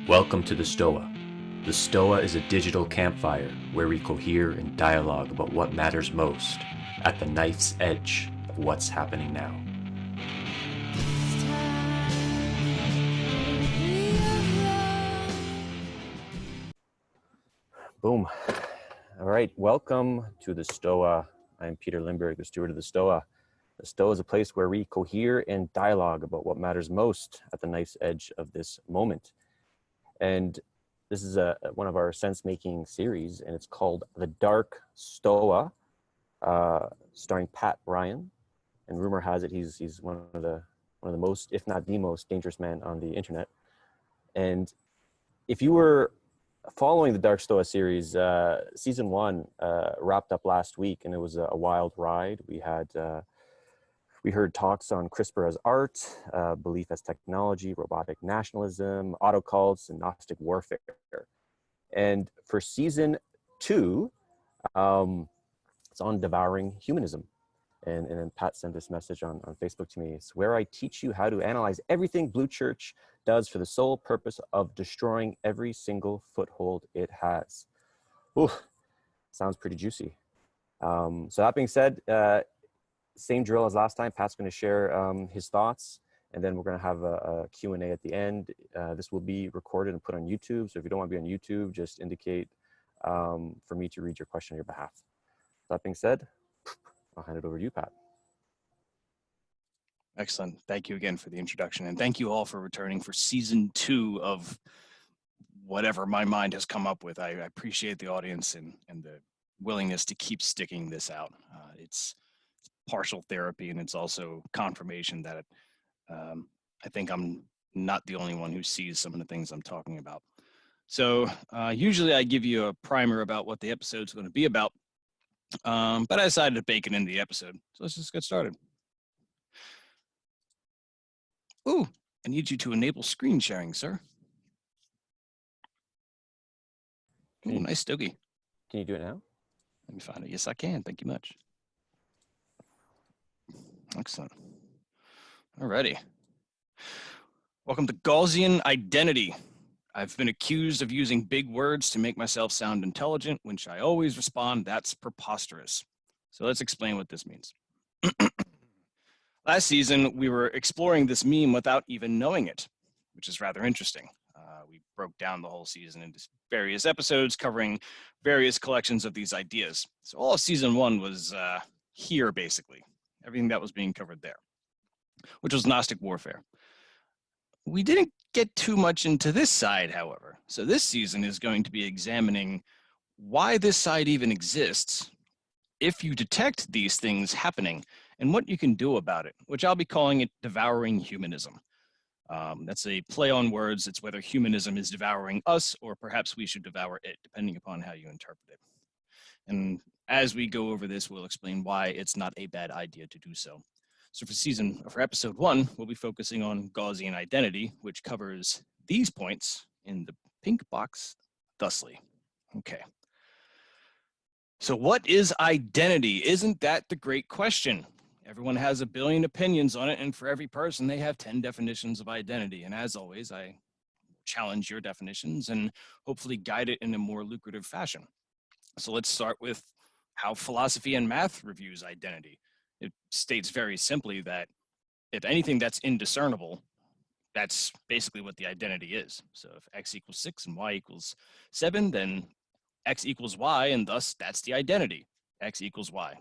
Welcome to the Stoa. The Stoa is a digital campfire where we cohere and dialogue about what matters most at the knife's edge of what's happening now. Boom. All right, welcome to the Stoa. I'm Peter Lindbergh, the steward of the Stoa. The Stoa is a place where we cohere and dialogue about what matters most at the knife's edge of this moment. And this is one of our sense-making series, and it's called The Dark Stoa, starring Pat Ryan. And rumor has it he's one of the most, if not the most, dangerous man on the internet. And if you were following the Dark Stoa series, season 1 wrapped up last week, and it was a wild ride. We heard talks on CRISPR as art, belief as technology, robotic nationalism, autocults, and Gnostic warfare. And for season 2, it's on devouring humanism. And then Pat sent this message on Facebook to me. It's where I teach you how to analyze everything Blue Church does for the sole purpose of destroying every single foothold it has. Ooh, sounds pretty juicy. So that being said, same drill as last time. Pat's going to share his thoughts, and then we're going to have a Q&A at the end. This will be recorded and put on YouTube. So if you don't want to be on YouTube, just indicate for me to read your question on your behalf. That being said, I'll hand it over to you, Pat. Excellent. Thank you again for the introduction. And thank you all for returning for season 2 of whatever my mind has come up with. I appreciate the audience and the willingness to keep sticking this out. It's partial therapy, and it's also confirmation that I think I'm not the only one who sees some of the things I'm talking about. So usually I give you a primer about what the episode's going to be about, but I decided to bake it into the episode. So let's just get started. Ooh, I need you to enable screen sharing, sir. Ooh, nice stogie. Can you do it now? Let me find it. Yes, I can. Thank you much. Excellent. Alrighty. Welcome to Gaussian identity. I've been accused of using big words to make myself sound intelligent, which I always respond, that's preposterous. So let's explain what this means. Last season, we were exploring this meme without even knowing it, which is rather interesting. We broke down the whole season into various episodes covering various collections of these ideas. So all of season 1 was here, basically. Everything that was being covered there, which was Gnostic warfare. We didn't get too much into this side, however. So this season is going to be examining why this side even exists, if you detect these things happening, and what you can do about it, which I'll be calling it devouring humanism. That's a play on words. It's whether humanism is devouring us or perhaps we should devour it, depending upon how you interpret it. And as we go over this, we'll explain why it's not a bad idea to do so. So for episode 1, we'll be focusing on Gaussian identity, which covers these points in the pink box thusly. Okay. So what is identity? Isn't that the great question? Everyone has a billion opinions on it, and for every person, they have 10 definitions of identity. And as always, I challenge your definitions and hopefully guide it in a more lucrative fashion. So let's start with how philosophy and math reviews identity. It states very simply that if anything that's indiscernible, that's basically what the identity is. So if x equals 6 and y equals 7, then x equals y, and thus that's the identity, x equals y.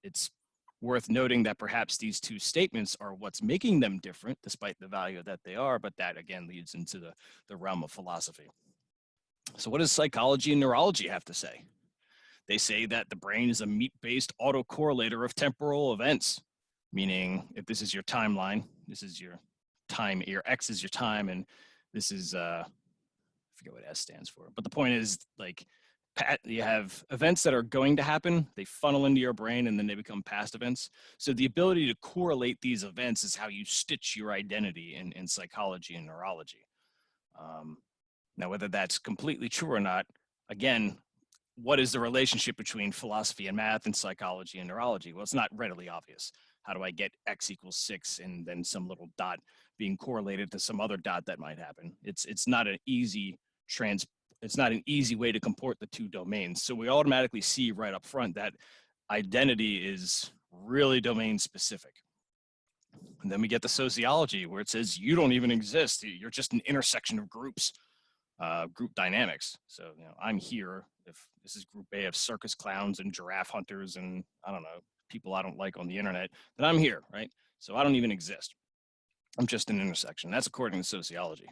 It's worth noting that perhaps these two statements are what's making them different, despite the value that they are, but that again leads into the realm of philosophy. So what does psychology and neurology have to say? They say that the brain is a meat-based autocorrelator of temporal events, meaning if this is your timeline, this is your time, your X is your time, and this is, I forget what S stands for. But the point is, like, you have events that are going to happen, they funnel into your brain, and then they become past events. So the ability to correlate these events is how you stitch your identity in psychology and neurology. Now, whether that's completely true or not, again, what is the relationship between philosophy and math and psychology and neurology? Well, it's not readily obvious. How do I get x equals 6 and then some little dot being correlated to some other dot that might happen. It's not an easy it's not an easy way to comport the two domains. So we automatically see right up front that identity is really domain specific. And then we get the sociology where it says you don't even exist. You're just an intersection of groups, group dynamics. So, I'm here. If this is group A of circus clowns and giraffe hunters and I don't know, people I don't like on the internet, then I'm here, right? So I don't even exist. I'm just an intersection. That's according to sociology.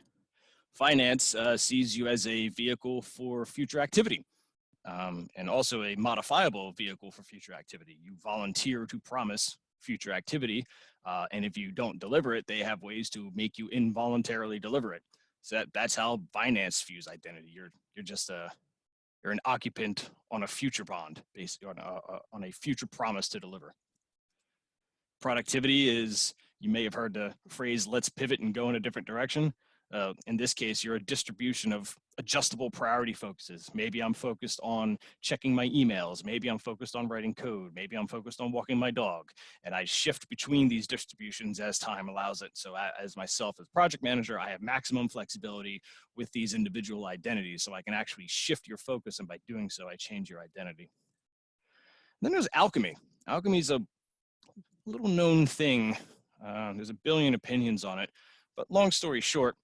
Finance sees you as a vehicle for future activity. And also a modifiable vehicle for future activity. You volunteer to promise future activity, and if you don't deliver it, they have ways to make you involuntarily deliver it. So that's how finance views identity. You're just you're an occupant on a future bond, basically on a future promise to deliver. Productivity is, you may have heard the phrase, let's pivot and go in a different direction. In this case, you're a distribution of adjustable priority focuses. Maybe I'm focused on checking my emails. Maybe I'm focused on writing code. Maybe I'm focused on walking my dog. And I shift between these distributions as time allows it. So as myself as project manager, I have maximum flexibility with these individual identities. So I can actually shift your focus. And by doing so, I change your identity. Then there's alchemy. Alchemy is a little known thing. There's a billion opinions on it. But long story short,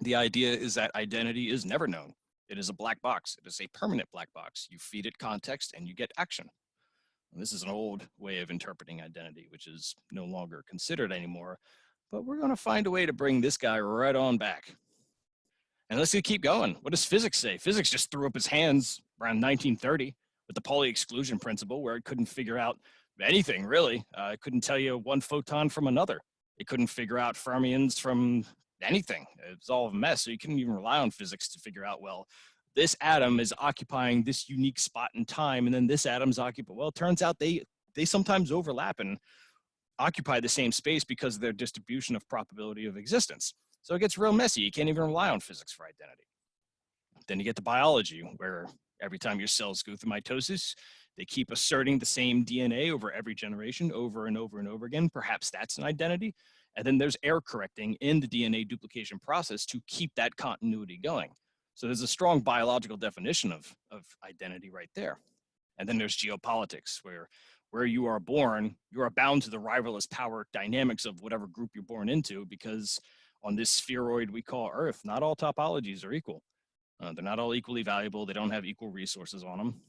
the idea is that identity is never known. It is a black box. It is a permanent black box. You feed it context and you get action. And this is an old way of interpreting identity, which is no longer considered anymore. But we're going to find a way to bring this guy right on back. And let's keep going. What does physics say? Physics just threw up its hands around 1930 with the Pauli exclusion principle, where it couldn't figure out anything, really. It couldn't tell you one photon from another. It couldn't figure out fermions from anything. It's all a mess. So you couldn't even rely on physics to figure out, well, this atom is occupying this unique spot in time, and then this atom's occupying. Well, it turns out they sometimes overlap and occupy the same space because of their distribution of probability of existence. So it gets real messy. You can't even rely on physics for identity. Then you get to biology, where every time your cells go through mitosis, they keep asserting the same DNA over every generation, over and over and over again. Perhaps that's an identity. And then there's error correcting in the DNA duplication process to keep that continuity going. So there's a strong biological definition of identity right there. And then there's geopolitics, where you are born, you are bound to the rivalrous power dynamics of whatever group you're born into, because on this spheroid we call Earth, not all topologies are equal. They're not all equally valuable. They don't have equal resources on them.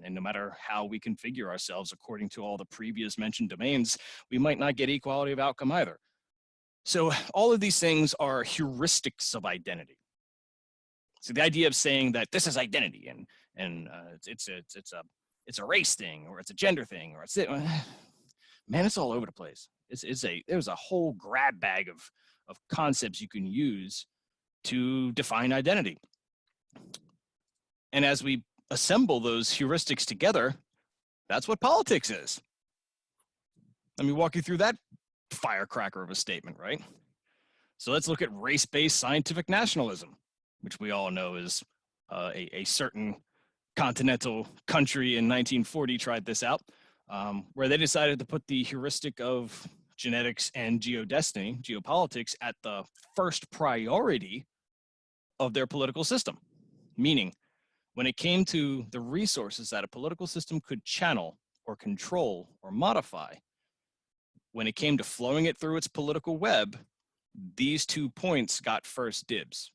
And no matter how we configure ourselves according to all the previous mentioned domains, we might not get equality of outcome either. So all of these things are heuristics of identity. So the idea of saying that this is identity and it's a race thing, or it's a gender thing, or man, it's all over the place. There's a whole grab bag of concepts you can use to define identity. And as we assemble those heuristics together, that's what politics is. Let me walk you through that firecracker of a statement, right? So let's look at race-based scientific nationalism, which we all know is a certain continental country in 1940 tried this out, where they decided to put the heuristic of genetics and geodestiny, geopolitics, at the first priority of their political system. Meaning, when it came to the resources that a political system could channel or control or modify, when it came to flowing it through its political web, these 2 points got first dibs.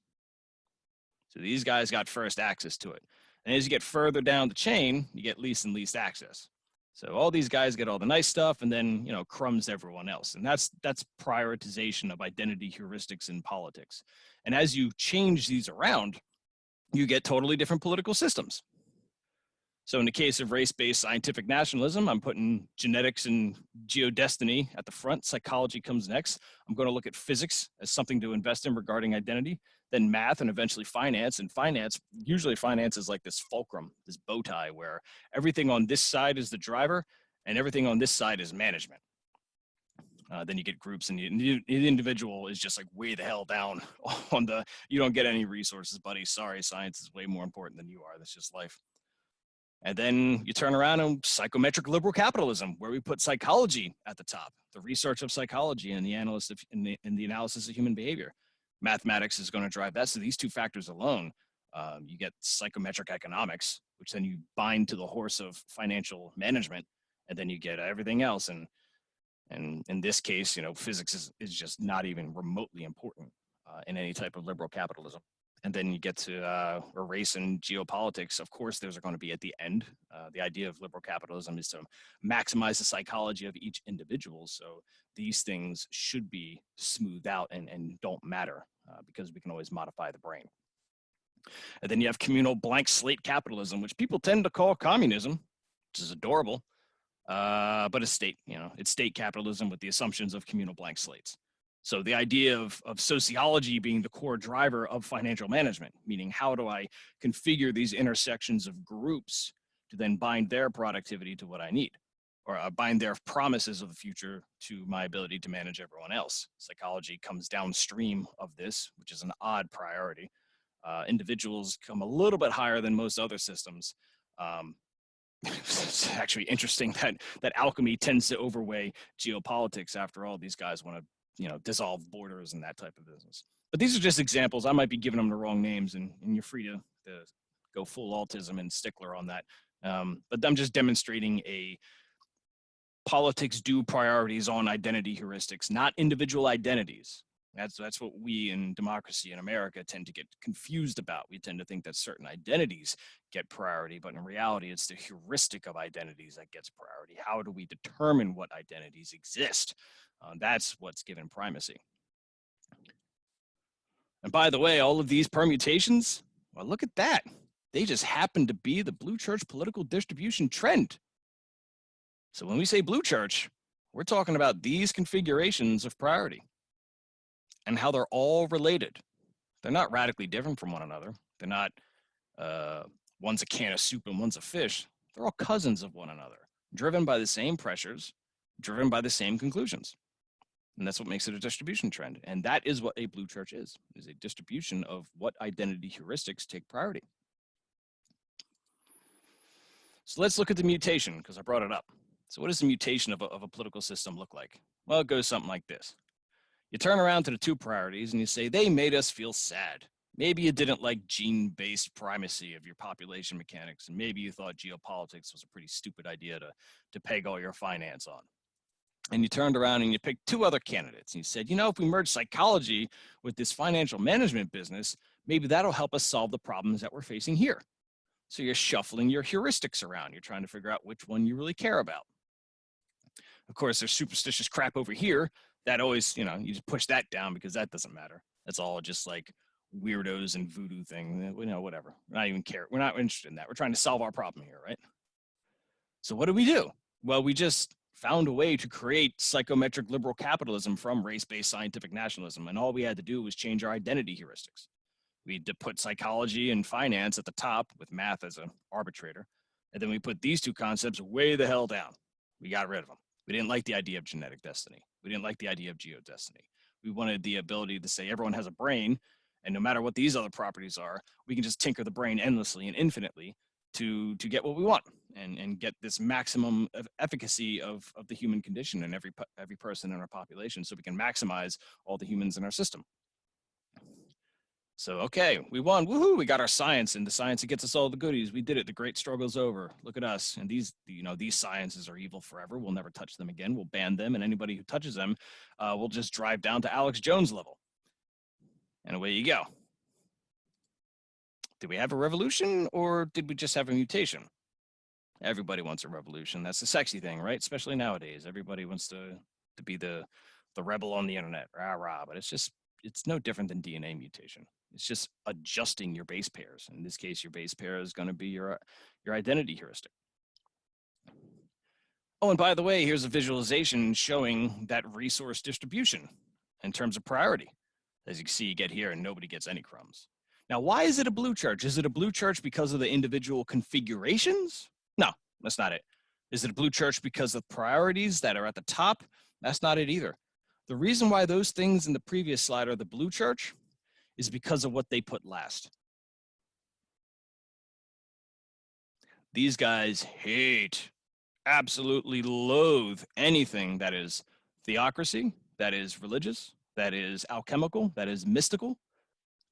So these guys got first access to it. And as you get further down the chain, you get least and least access. So all these guys get all the nice stuff, and then, crumbs everyone else. And that's prioritization of identity heuristics in politics. And as you change these around, you get totally different political systems. So in the case of race-based scientific nationalism, I'm putting genetics and geodestiny at the front. Psychology comes next. I'm going to look at physics as something to invest in regarding identity, then math, and eventually finance. And usually finance is like this fulcrum, this bow tie, where everything on this side is the driver and everything on this side is management. Then you get groups, and the individual is just like way the hell down on you don't get any resources, buddy. Sorry, science is way more important than you are. That's just life. And then you turn around and psychometric liberal capitalism, where we put psychology at the top, the research of psychology and the analysis of human behavior. Mathematics is going to drive that. So these two factors alone, you get psychometric economics, which then you bind to the horse of financial management, and then you get everything else. And in this case, physics is just not even remotely important in any type of liberal capitalism. And then you get to race and geopolitics. Of course, those are going to be at the end. The idea of liberal capitalism is to maximize the psychology of each individual. So these things should be smoothed out and don't matter because we can always modify the brain. And then you have communal blank slate capitalism, which people tend to call communism, which is adorable, but it's state capitalism with the assumptions of communal blank slates. So the idea of sociology being the core driver of financial management, meaning how do I configure these intersections of groups to then bind their productivity to what I need, or bind their promises of the future to my ability to manage everyone else. Psychology comes downstream of this, which is an odd priority. Individuals come a little bit higher than most other systems. It's actually interesting that alchemy tends to overweigh geopolitics. After all, these guys want to dissolve borders and that type of business. But these are just examples. I might be giving them the wrong names, and you're free to go full autism and stickler on that. But I'm just demonstrating a politics do priorities on identity heuristics, not individual identities. That's what we in democracy in America tend to get confused about. We tend to think that certain identities get priority, but in reality, it's the heuristic of identities that gets priority. How do we determine what identities exist? That's what's given primacy. And by the way, all of these permutations, well, look at that. They just happen to be the blue church political distribution trend. So when we say blue church, we're talking about these configurations of priority and how they're all related. They're not radically different from one another. They're not, one's a can of soup and one's a fish. They're all cousins of one another, driven by the same pressures, driven by the same conclusions. And that's what makes it a distribution trend. And that is what a blue church is a distribution of what identity heuristics take priority. So let's look at the mutation, because I brought it up. So what does the mutation of a political system look like? Well, it goes something like this. You turn around to the two priorities and you say, they made us feel sad. Maybe you didn't like gene-based primacy of your population mechanics, and maybe you thought geopolitics was a pretty stupid idea to peg all your finance on. And you turned around and you picked two other candidates and you said, if we merge psychology with this financial management business, maybe that'll help us solve the problems that we're facing here. So you're shuffling your heuristics around. You're trying to figure out which one you really care about. Of course, there's superstitious crap over here that always, you just push that down because that doesn't matter. That's all just like weirdos and voodoo thing, whatever. We're not even care. We're not interested in that. We're trying to solve our problem here, right? So what do? Well, we just found a way to create psychometric liberal capitalism from race-based scientific nationalism. And all we had to do was change our identity heuristics. We had to put psychology and finance at the top with math as an arbitrator. And then we put these two concepts way the hell down. We got rid of them. We didn't like the idea of genetic destiny. We didn't like the idea of geodestiny. We wanted the ability to say everyone has a brain, and no matter what these other properties are, we can just tinker the brain endlessly and infinitely to get what we want and get this maximum of efficacy of the human condition in every person in our population, so we can maximize all the humans in our system. So, okay, we won. Woohoo! We got our science, and the science that gets us all the goodies. We did it. The great struggle's over. Look at us. And these sciences are evil forever. We'll never touch them again. We'll ban them, and anybody who touches them, will just drive down to Alex Jones level. And away you go. Did we have a revolution, or did we just have a mutation? Everybody wants a revolution. That's the sexy thing, right? Especially nowadays. Everybody wants to be the rebel on the internet. Rah, rah. But it's no different than DNA mutation. It's just adjusting your base pairs. In this case, your base pair is going to be your identity heuristic. Oh, and by the way, here's a visualization showing that resource distribution in terms of priority. As you can see, you get here and nobody gets any crumbs. Now, why is it a blue church? Is it a blue church because of the individual configurations? No, that's not it. Is it a blue church because of priorities that are at the top? That's not it either. The reason why those things in the previous slide are the blue church is because of what they put last. These guys absolutely loathe anything that is theocracy, that is religious, that is alchemical, that is mystical.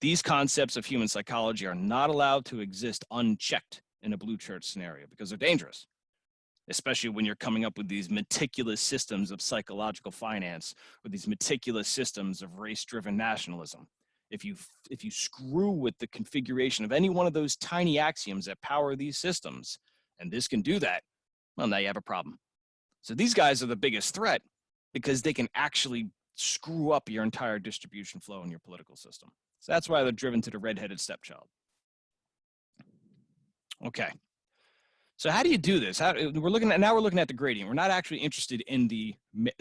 These concepts of human psychology are not allowed to exist unchecked in a blue church scenario because they're dangerous, especially when you're coming up with these meticulous systems of psychological finance or these meticulous systems of race-driven nationalism. If you screw with the configuration of any one of those tiny axioms that power these systems, and this can do that, well, now you have a problem. So these guys are the biggest threat because they can actually screw up your entire distribution flow in your political system. So that's why they're driven to the redheaded stepchild. Okay. So how do you do this? We're looking at the gradient. We're not actually interested in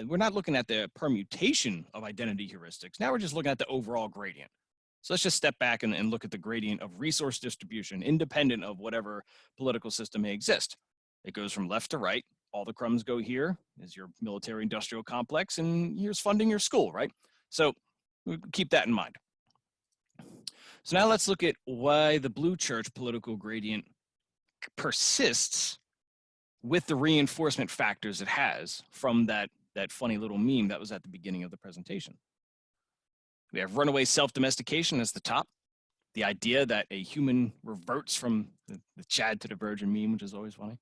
we're not looking at the permutation of identity heuristics. Now we're just looking at the overall gradient. So let's just step back and look at the gradient of resource distribution, independent of whatever political system may exist. It goes from left to right. All the crumbs go here is your military industrial complex, and here's funding your school, right? So keep that in mind. So now let's look at why the blue church political gradient persists with the reinforcement factors it has from that funny little meme that was at the beginning of the presentation. We have runaway self-domestication as the top, the idea that a human reverts from the Chad to the Virgin meme, which is always funny.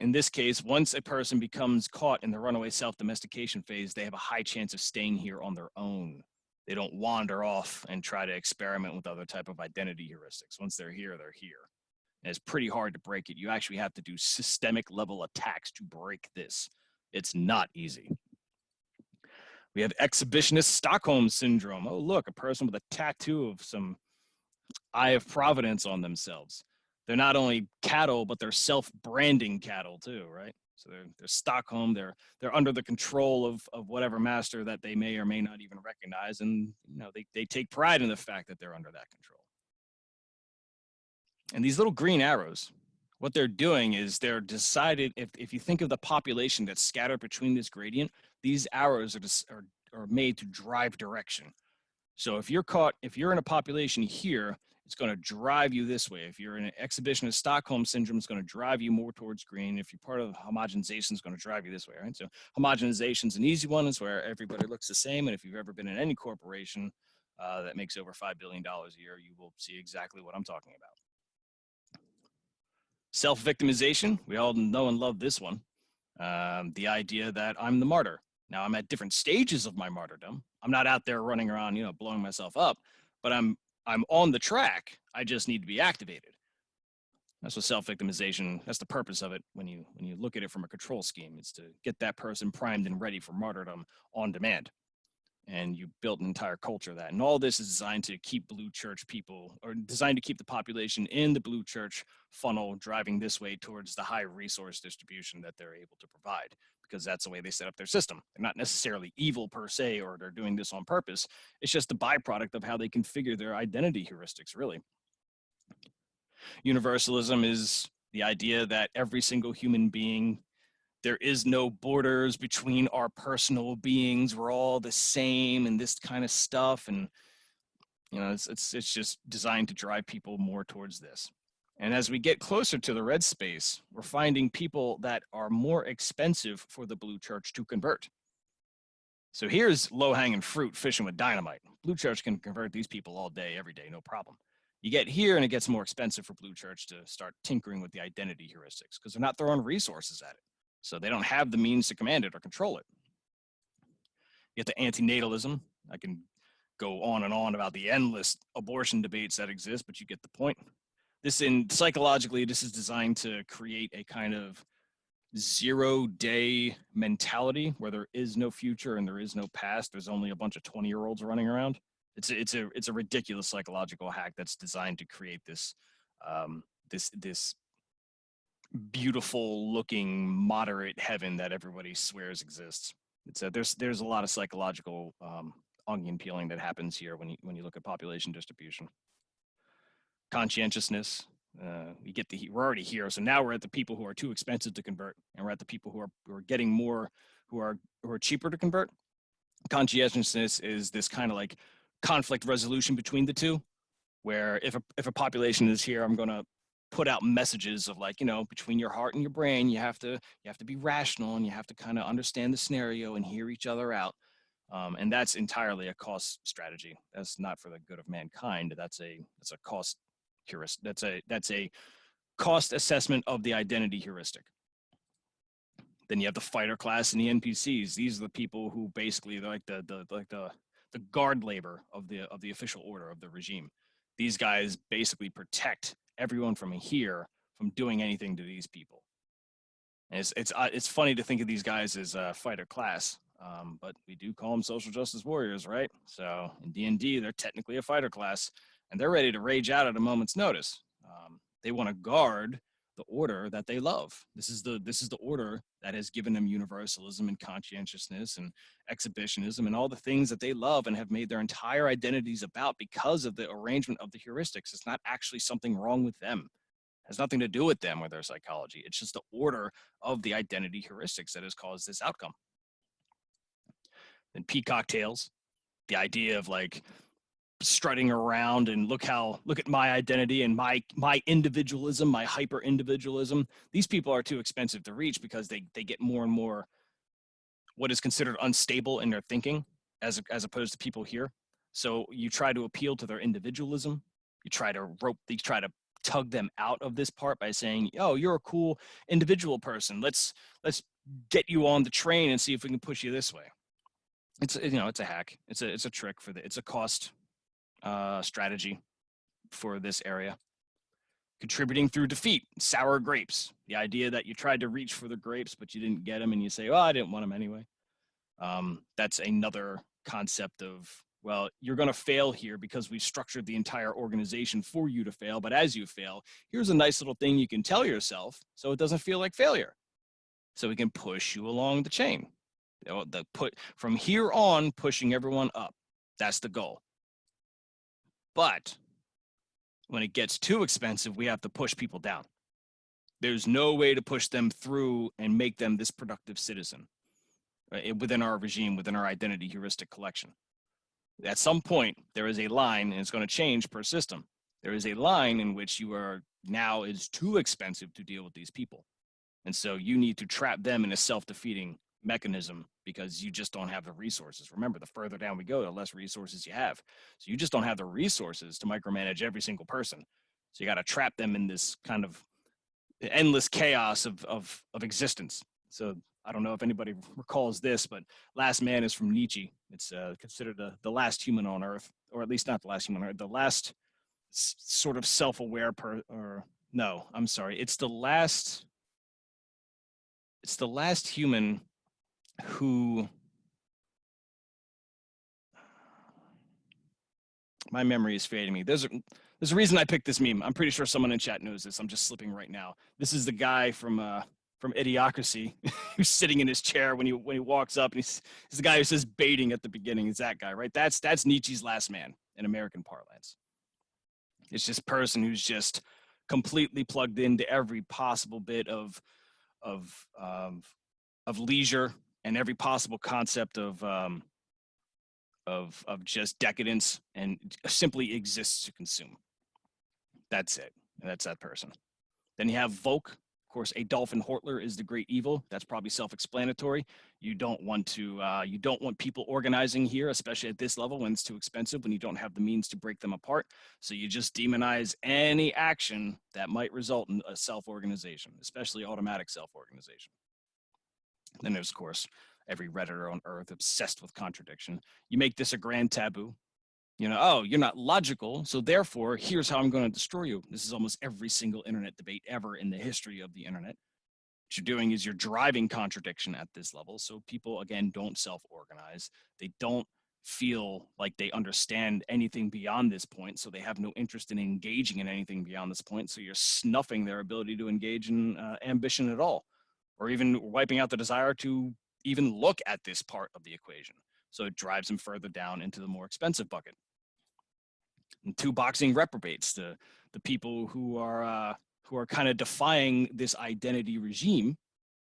In this case, once a person becomes caught in the runaway self-domestication phase, they have a high chance of staying here on their own. They don't wander off and try to experiment with other type of identity heuristics. Once they're here, they're here. And it's pretty hard to break it. You actually have to do systemic level attacks to break this. It's not easy. We have exhibitionist Stockholm syndrome. Oh, look, a person with a tattoo of some Eye of Providence on themselves. They're not only cattle, but they're self-branding cattle too, right? So they're Stockholm. They're under the control of whatever master that they may or may not even recognize, and they take pride in the fact that they're under that control. And these little green arrows, what they're doing is they're decided. If you think of the population that's scattered between this gradient, these arrows are made to drive direction. So if you're in a population here, it's going to drive you this way. If you're in an exhibitionist Stockholm syndrome, it's going to drive you more towards green. If you're part of homogenization, it's going to drive you this way, right? So homogenization is an easy one. It's where everybody looks the same. And if you've ever been in any corporation that makes over $5 billion a year, you will see exactly what I'm talking about. Self-victimization, we all know and love this one. The idea that I'm the martyr. Now I'm at different stages of my martyrdom. I'm not out there running around, blowing myself up, but I'm on the track. I just need to be activated. That's what self-victimization, that's the purpose of it when you look at it from a control scheme. It's to get that person primed and ready for martyrdom on demand. And you built an entire culture of that. And all this is designed to keep blue church people, or designed to keep the population in the blue church funnel driving this way towards the high resource distribution that they're able to provide, because that's the way they set up their system. They're not necessarily evil per se, or they're doing this on purpose. It's just the byproduct of how they configure their identity heuristics, really. Universalism is the idea that every single human being, there is no borders between our personal beings. We're all the same and this kind of stuff. And, it's just designed to drive people more towards this. And as we get closer to the red space, we're finding people that are more expensive for the blue church to convert. So here's low-hanging fruit fishing with dynamite. Blue church can convert these people all day, every day, no problem. You get here and it gets more expensive for blue church to start tinkering with the identity heuristics because they're not throwing resources at it. So they don't have the means to command it or control it. You get to antinatalism. I can go on and on about the endless abortion debates that exist, but you get the point. Psychologically, this is designed to create a kind of 0-day mentality where there is no future and there is no past. There's only a bunch of 20-year-olds running around. It's a ridiculous psychological hack that's designed to create this this beautiful looking moderate heaven that everybody swears exists. There's a lot of psychological onion peeling that happens here when you look at population distribution. Conscientiousness, we're already here, so now we're at the people who are too expensive to convert, and we're at the people who are getting more, who are cheaper to convert. Conscientiousness is this kind of like conflict resolution between the two, where if a population is here, I'm gonna put out messages of like, you know, between your heart and your brain, you have to be rational, and you have to kind of understand the scenario and hear each other out. And that's entirely a cost strategy. That's not for the good of mankind. That's a cost heuristic. That's a cost assessment of the identity heuristic. Then you have the fighter class and the NPCs. These are the people who basically like the guard labor of the official order of the regime. These guys basically protect everyone from here from doing anything to these people. And it's funny to think of these guys as a fighter class, but we do call them social justice warriors, right? So in D&D, they're technically a fighter class, and they're ready to rage out at a moment's notice. They want to guard the order that they love. This is the order that has given them universalism and conscientiousness and exhibitionism and all the things that they love and have made their entire identities about because of the arrangement of the heuristics. It's not actually something wrong with them. It has nothing to do with them or their psychology. It's just the order of the identity heuristics that has caused this outcome. Then peacock tails, the idea of like strutting around and look at my identity and my individualism, my hyper individualism. These people are too expensive to reach because they get more and more what is considered unstable in their thinking as opposed to people here. So you try to appeal to their individualism. You try to tug them out of this part by saying, "Oh, you're a cool individual person. Let's get you on the train and see if we can push you this way." It's a hack. It's a trick it's a cost strategy for this area. Contributing through defeat, sour grapes. The idea that you tried to reach for the grapes, but you didn't get them, and you say, "Oh, I didn't want them anyway." That's another concept of, well, you're going to fail here because we've structured the entire organization for you to fail. But as you fail, here's a nice little thing you can tell yourself so it doesn't feel like failure. So we can push you along the chain. From here on, pushing everyone up. That's the goal. But when it gets too expensive, we have to push people down. There's no way to push them through and make them this productive citizen within our regime, within our identity heuristic collection. At some point, there is a line, and it's going to change per system. There is a line in which it's too expensive to deal with these people. And so you need to trap them in a self-defeating mechanism because you just don't have the resources. Remember, the further down we go, the less resources you have. So you just don't have the resources to micromanage every single person. So you got to trap them in this kind of endless chaos of existence. So I don't know if anybody recalls this, but Last Man is from Nietzsche. It's considered the last human on Earth, or at least not the last human on Earth, the last sort of self-aware it's the last human who, my memory is fading me. There's a reason I picked this meme. I'm pretty sure someone in chat knows this. I'm just slipping right now. This is the guy from Idiocracy who's sitting in his chair when he walks up, and he's the guy who says baiting at the beginning. It's that guy, right? That's Nietzsche's Last Man in American parlance. It's this person who's just completely plugged into every possible bit of leisure and every possible concept of just decadence, and simply exists to consume. That's it. That's that person. Then you have Volk. Of course, Adolphin Hortler is the great evil. That's probably self-explanatory. You don't want people organizing here, especially at this level when it's too expensive, when you don't have the means to break them apart. So you just demonize any action that might result in a self-organization, especially automatic self-organization. Then there's, of course, every Redditor on Earth obsessed with contradiction. You make this a grand taboo. Oh, you're not logical, so therefore, here's how I'm going to destroy you. This is almost every single internet debate ever in the history of the internet. What you're doing is you're driving contradiction at this level, so people, again, don't self-organize. They don't feel like they understand anything beyond this point, so they have no interest in engaging in anything beyond this point, so you're snuffing their ability to engage in ambition at all, or even wiping out the desire to even look at this part of the equation. So it drives them further down into the more expensive bucket. And two boxing reprobates, the people who are kind of defying this identity regime,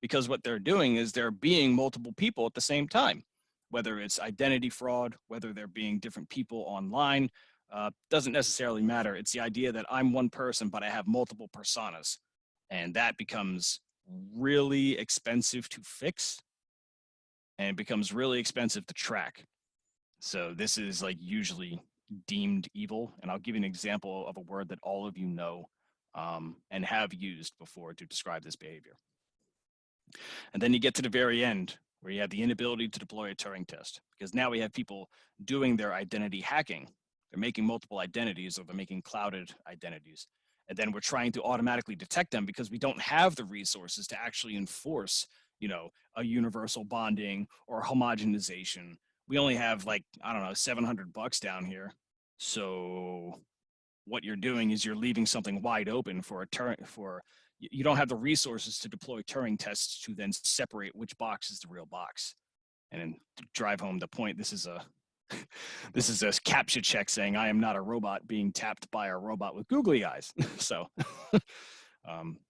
because what they're doing is they're being multiple people at the same time, whether it's identity fraud, whether they're being different people online, doesn't necessarily matter. It's the idea that I'm one person, but I have multiple personas. And that becomes really expensive to fix, and it becomes really expensive to track. So this is like usually deemed evil. And I'll give you an example of a word that all of you know and have used before to describe this behavior. And then you get to the very end where you have the inability to deploy a Turing test, because now we have people doing their identity hacking. They're making multiple identities, or they're making clouded identities. And then we're trying to automatically detect them because we don't have the resources to actually enforce, a universal bonding or homogenization. We only have like, I don't know, $700 down here. So what you're doing is you're leaving something wide open for a you don't have the resources to deploy Turing tests to then separate which box is the real box. And then to drive home the point, this is a captcha check saying I am not a robot being tapped by a robot with googly eyes. So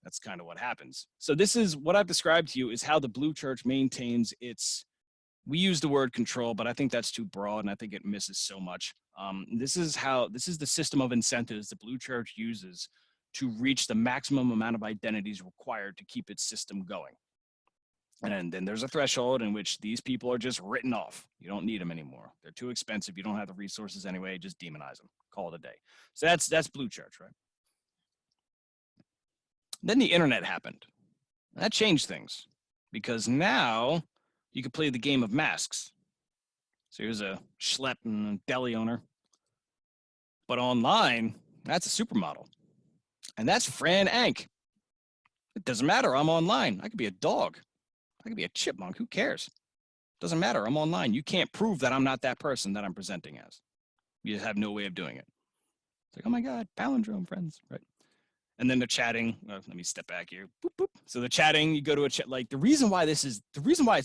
that's kind of what happens. So this is what I've described to you is how the Blue Church maintains its, we use the word control, but I think that's too broad and I think it misses so much. This is the system of incentives the Blue Church uses to reach the maximum amount of identities required to keep its system going. And then there's a threshold in which these people are just written off. You don't need them anymore. They're too expensive. You don't have the resources anyway. Just demonize them. Call it a day. So that's Blue Church, right? Then the internet happened. That changed things because now you could play the game of masks. So here's a schlep and deli owner. But online, that's a supermodel. And that's Fran Ank. It doesn't matter. I'm online. I could be a dog. I could be a chipmunk. Who cares? Doesn't matter. I'm online. You can't prove that I'm not that person that I'm presenting as. You just have no way of doing it. It's like, oh my God, palindrome friends, right? And then the chatting. Let me step back here. Boop, boop. So the chatting, you go to a chat. Like the reason why it's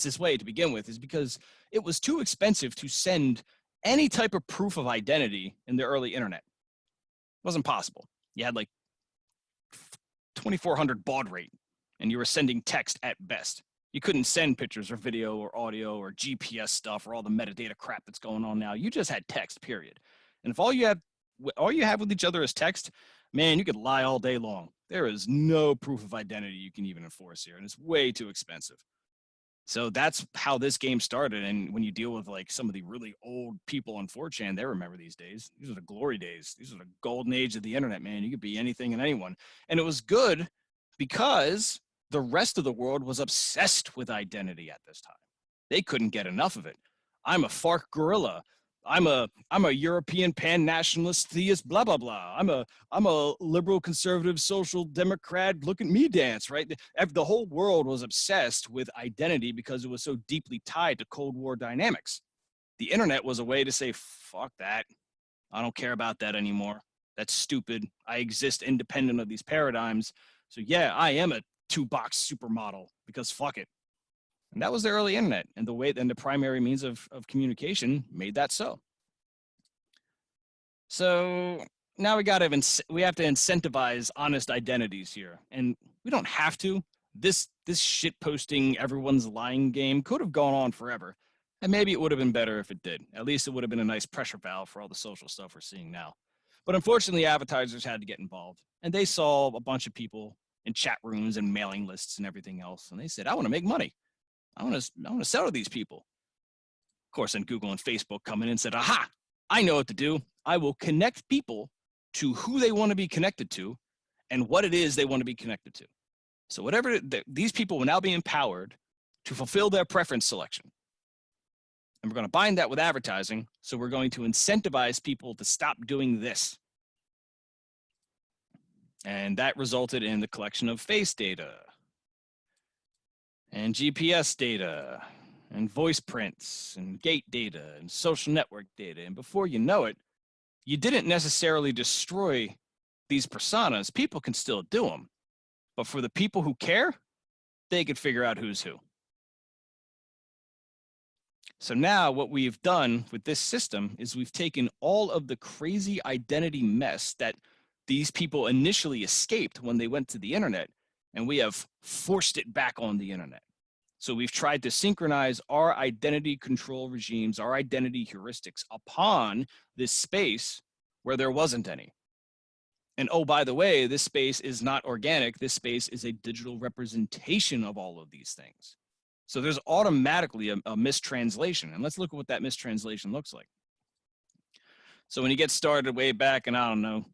this way to begin with is because it was too expensive to send any type of proof of identity in the early internet. It wasn't possible. You had like 2400 baud rate, and you were sending text at best. You couldn't send pictures or video or audio or GPS stuff or all the metadata crap that's going on now. You just had text, period. And if all you have with each other is text, man, you could lie all day long. There is no proof of identity you can even enforce here, and it's way too expensive. So that's how this game started. And when you deal with like some of the really old people on 4chan, they remember these days. These are the glory days. These are the golden age of the internet, man. You could be anything and anyone. And it was good because the rest of the world was obsessed with identity at this time. They couldn't get enough of it. I'm a FARC guerrilla. I'm a European pan-nationalist theist, blah, blah, blah. I'm a liberal, conservative, social democrat. Look at me dance, right? The whole world was obsessed with identity because it was so deeply tied to Cold War dynamics. The internet was a way to say, fuck that. I don't care about that anymore. That's stupid. I exist independent of these paradigms. So yeah, I am a 2-box supermodel because fuck it. And that was the early internet, and the primary means of communication made that so. So now we have to incentivize honest identities here, and we don't have to. This shit posting everyone's lying game could have gone on forever, and maybe it would have been better if it did. At least it would have been a nice pressure valve for all the social stuff we're seeing now. But unfortunately, advertisers had to get involved, and they saw a bunch of people in chat rooms and mailing lists and everything else, and they said, I want to make money. I want to sell to these people. Of course, then Google and Facebook come in and said, aha, I know what to do. I will connect people to who they want to be connected to and what it is they want to be connected to. So these people will now be empowered to fulfill their preference selection. And we're going to bind that with advertising. So we're going to incentivize people to stop doing this. And that resulted in the collection of face data and GPS data and voice prints and gate data and social network data. And before you know it, you didn't necessarily destroy these personas. People can still do them. But for the people who care, they could figure out who's who. So now what we've done with this system is we've taken all of the crazy identity mess that these people initially escaped when they went to the internet, and we have forced it back on the internet. So we've tried to synchronize our identity control regimes, our identity heuristics upon this space where there wasn't any. And oh, by the way, this space is not organic. This space is a digital representation of all of these things. So there's automatically a mistranslation. And let's look at what that mistranslation looks like. So when you get started way back in, I don't know,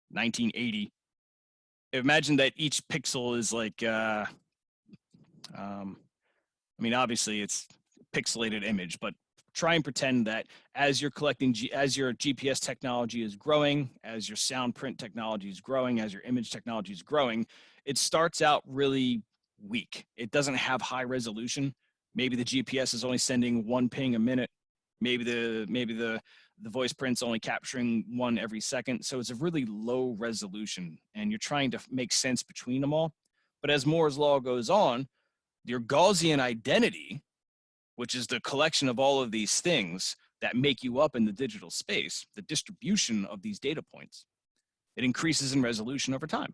1980, imagine that each pixel is like, I mean, obviously it's pixelated image, but try and pretend that as you're collecting, as your GPS technology is growing, as your sound print technology is growing, as your image technology is growing, it starts out really weak. It doesn't have high resolution. Maybe the GPS is only sending 1 ping a minute. Maybe the voice print's only capturing 1 every second. So it's a really low resolution, and you're trying to make sense between them all. But as Moore's law goes on, your Gaussian identity, which is the collection of all of these things that make you up in the digital space, the distribution of these data points, it increases in resolution over time.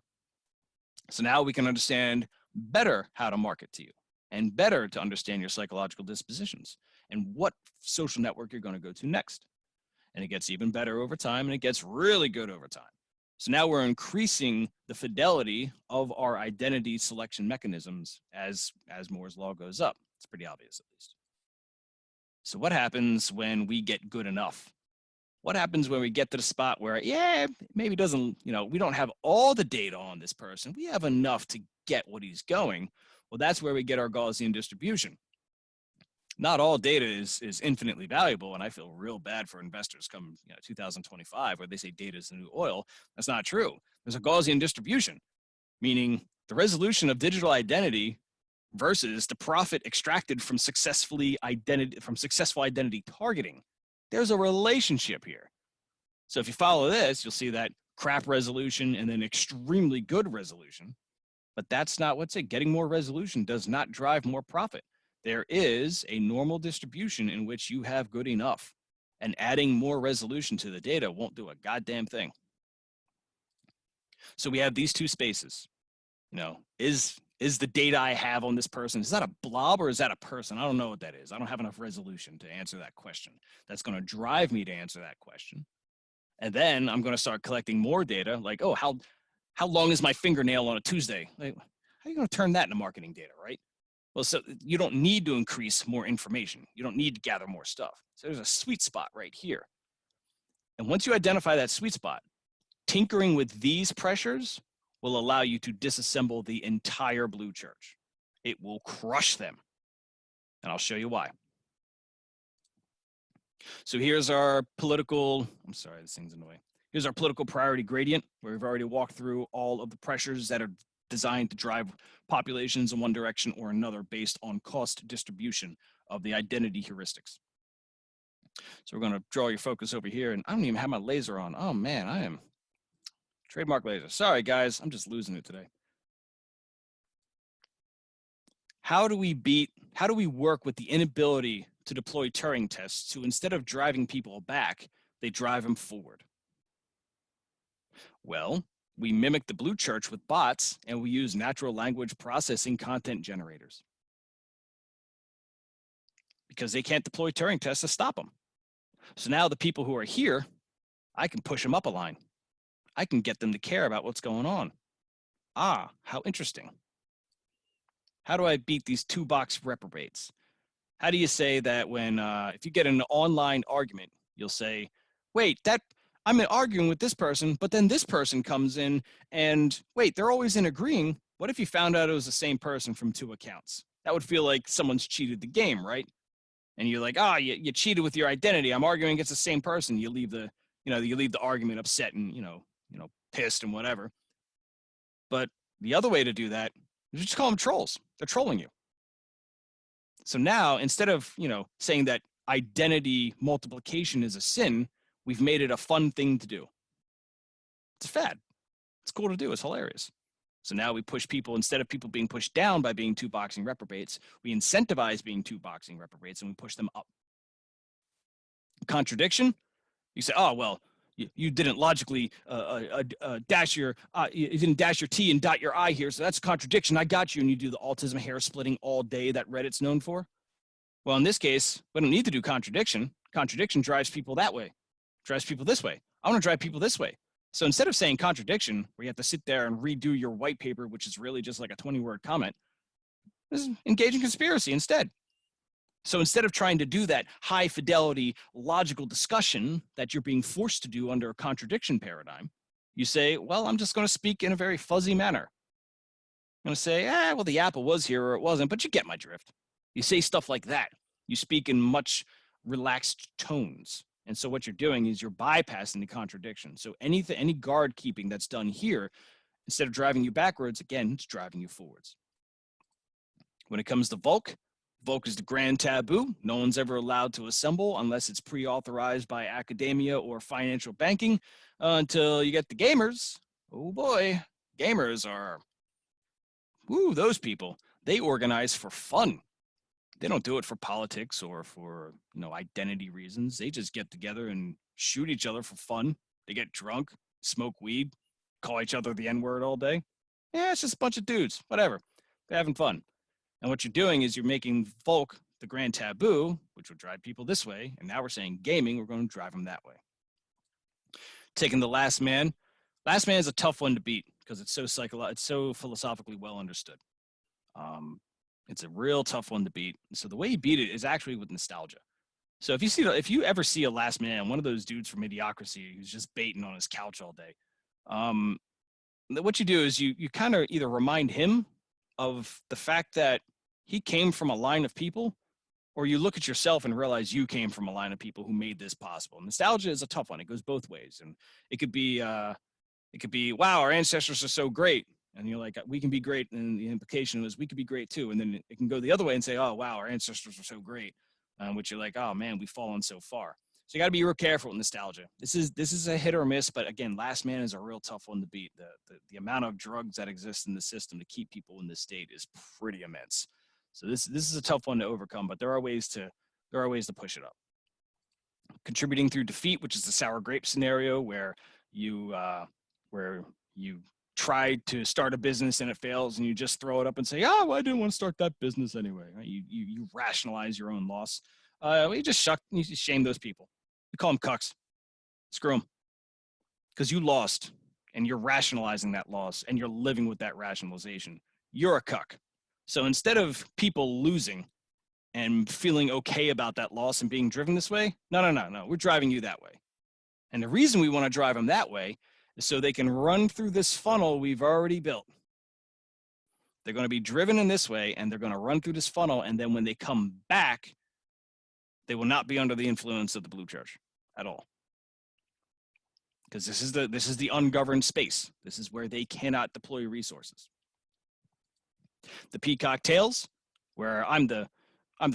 So now we can understand better how to market to you, and better to understand your psychological dispositions and what social network you're going to go to next. And it gets even better over time, and it gets really good over time. So now we're increasing the fidelity of our identity selection mechanisms as Moore's law goes up. It's pretty obvious, at least. So what happens when we get good enough? What happens when we get to the spot where, yeah, maybe doesn't, we don't have all the data on this person. We have enough to get what he's going. Well, that's where we get our Gaussian distribution. Not all data is infinitely valuable, and I feel real bad for investors come 2025, where they say data is the new oil. That's not true. There's a Gaussian distribution, meaning the resolution of digital identity versus the profit extracted from successful identity targeting. There's a relationship here. So if you follow this, you'll see that crap resolution and then extremely good resolution. But that's not what's it. Getting more resolution does not drive more profit. There is a normal distribution in which you have good enough, and adding more resolution to the data won't do a goddamn thing. So we have these two spaces. Is the data I have on this person, is that a blob or is that a person? I don't know what that is. I don't have enough resolution to answer that question. That's going to drive me to answer that question. And then I'm going to start collecting more data, like, oh, how long is my fingernail on a Tuesday? Like, how are you going to turn that into marketing data, right? Well, so you don't need to increase more information. You don't need to gather more stuff. So there's a sweet spot right here. And once you identify that sweet spot, tinkering with these pressures will allow you to disassemble the entire blue church. It will crush them. And I'll show you why. So here's our political, I'm sorry, this thing's in the way. Here's our political priority gradient, where we've already walked through all of the pressures that are designed to drive populations in one direction or another based on cost distribution of the identity heuristics. So we're going to draw your focus over here, and I don't even have my laser on. Oh man, I am trademark laser. Sorry guys, I'm just losing it today. How do we work with the inability to deploy Turing tests to, instead of driving people back, they drive them forward? Well, we mimic the blue church with bots, and we use natural language processing content generators, because they can't deploy Turing tests to stop them. So now the people who are here, I can push them up a line. I can get them to care about what's going on. Ah, how interesting. How do I beat these two-box reprobates? How do you say that when, if you get an online argument, you'll say, wait, I'm arguing with this person, but then this person comes in and wait, they're always in agreeing. What if you found out it was the same person from 2 accounts? That would feel like someone's cheated the game, right? And you're like, you cheated with your identity. I'm arguing against the same person. You leave the argument upset and, pissed and whatever. But the other way to do that is just call them trolls. They're trolling you. So now, instead of, saying that identity multiplication is a sin, we've made it a fun thing to do. It's a fad. It's cool to do. It's hilarious. So now we push people, instead of people being pushed down by being two-boxing reprobates, we incentivize being two-boxing reprobates, and we push them up. Contradiction, you say, oh, well, you didn't logically dash your you didn't dash your T and dot your I here, so that's a contradiction. I got you. And you do the autism hair splitting all day that Reddit's known for. Well, in this case, we don't need to do contradiction. Contradiction drives people that way, drives people this way. I want to drive people this way. So instead of saying contradiction, where you have to sit there and redo your white paper, which is really just like a 20-word comment, this is engage in conspiracy instead. So instead of trying to do that high fidelity logical discussion that you're being forced to do under a contradiction paradigm, you say, well, I'm just going to speak in a very fuzzy manner. I'm going to say, well, the apple was here or it wasn't, but you get my drift. You say stuff like that. You speak in much relaxed tones. And so what you're doing is you're bypassing the contradiction. So any guard keeping that's done here, instead of driving you backwards, again, it's driving you forwards. When it comes to Volk is the grand taboo. No one's ever allowed to assemble unless it's pre-authorized by academia or financial banking until you get the gamers. Oh boy, gamers are, those people. They organize for fun. They don't do it for politics or for, identity reasons. They just get together and shoot each other for fun. They get drunk, smoke weed, call each other the N-word all day. Yeah, it's just a bunch of dudes, whatever. They're having fun. And what you're doing is you're making Volk the grand taboo, which would drive people this way. And now we're saying gaming, we're going to drive them that way. Taking the Last Man. Last Man is a tough one to beat because it's so philosophically well understood. It's a real tough one to beat. So the way you beat it is actually with nostalgia. So if you ever see a Last Man, one of those dudes from Idiocracy who's just baiting on his couch all day, what you do is you kind of either remind him of the fact that he came from a line of people, or you look at yourself and realize you came from a line of people who made this possible. Nostalgia is a tough one. It goes both ways. And it could be, wow, our ancestors are so great. And you're like, we can be great. And the implication is we could be great too. And then it can go the other way and say, oh, wow, our ancestors are so great. Which you're like, oh man, we've fallen so far. So you got to be real careful with nostalgia. This is a hit or miss, but again, Last Man is a real tough one to beat. The amount of drugs that exist in the system to keep people in this state is pretty immense. So this is a tough one to overcome, but there are ways to push it up. Contributing through defeat, which is the sour grape scenario, where you try to start a business and it fails, and you just throw it up and say, well, I didn't want to start that business anyway. You rationalize your own loss. You just shame those people. You call them cucks. Screw them. Because you lost, and you're rationalizing that loss, and you're living with that rationalization. You're a cuck. So instead of people losing and feeling okay about that loss and being driven this way, no, we're driving you that way. And the reason we want to drive them that way is so they can run through this funnel we've already built. They're going to be driven in this way, and they're going to run through this funnel, and then when they come back, they will not be under the influence of the blue church at all. Because this is the ungoverned space. This is where they cannot deploy resources. The peacock tails, where I'm the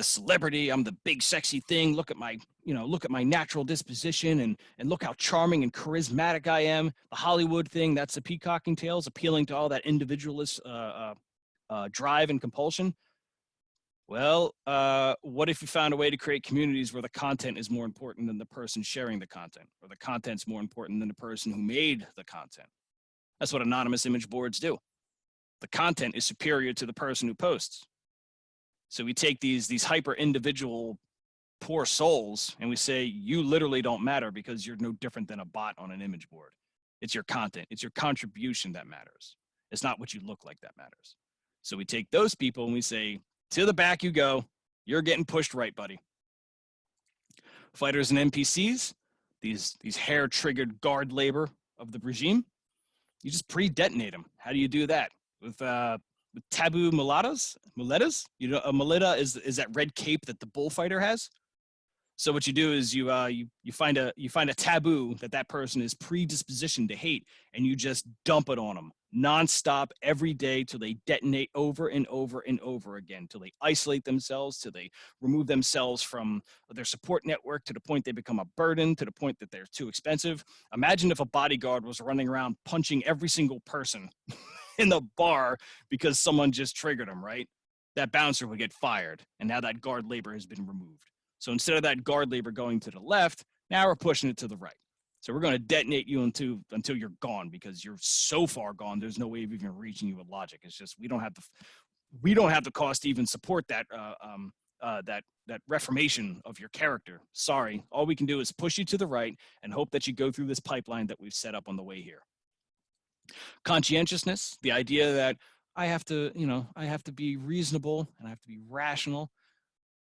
celebrity, I'm the big sexy thing. Look at my natural disposition and look how charming and charismatic I am. The Hollywood thing, that's the peacocking tails, appealing to all that individualist drive and compulsion. Well, what if you found a way to create communities where the content is more important than the person sharing the content, or the content's more important than the person who made the content? That's what anonymous image boards do. The content is superior to the person who posts. So we take these hyper individual poor souls and we say, you literally don't matter because you're no different than a bot on an image board. It's your content. It's your contribution that matters. It's not what you look like that matters. So we take those people and we say, to the back you go. You're getting pushed right, buddy. Fighters and NPCs, these hair-triggered guard labor of the regime, you just pre-detonate them. How do you do that? With taboo muletas. A muleta is that red cape that the bullfighter has. So what you do is you find a taboo that person is predispositioned to hate, and you just dump it on them nonstop every day till they detonate over and over and over again, till they isolate themselves, till they remove themselves from their support network, to the point they become a burden, to the point that they're too expensive. Imagine if a bodyguard was running around punching every single person in the bar because someone just triggered them, right? That bouncer would get fired, and now that guard labor has been removed. So instead of that guard labor going to the left, now we're pushing it to the right. So we're going to detonate you until you're gone, because you're so far gone, there's no way of even reaching you with logic. It's just we don't have the cost to even support that that reformation of your character. Sorry, all we can do is push you to the right and hope that you go through this pipeline that we've set up on the way here. Conscientiousness, the idea that I have to be reasonable and I have to be rational.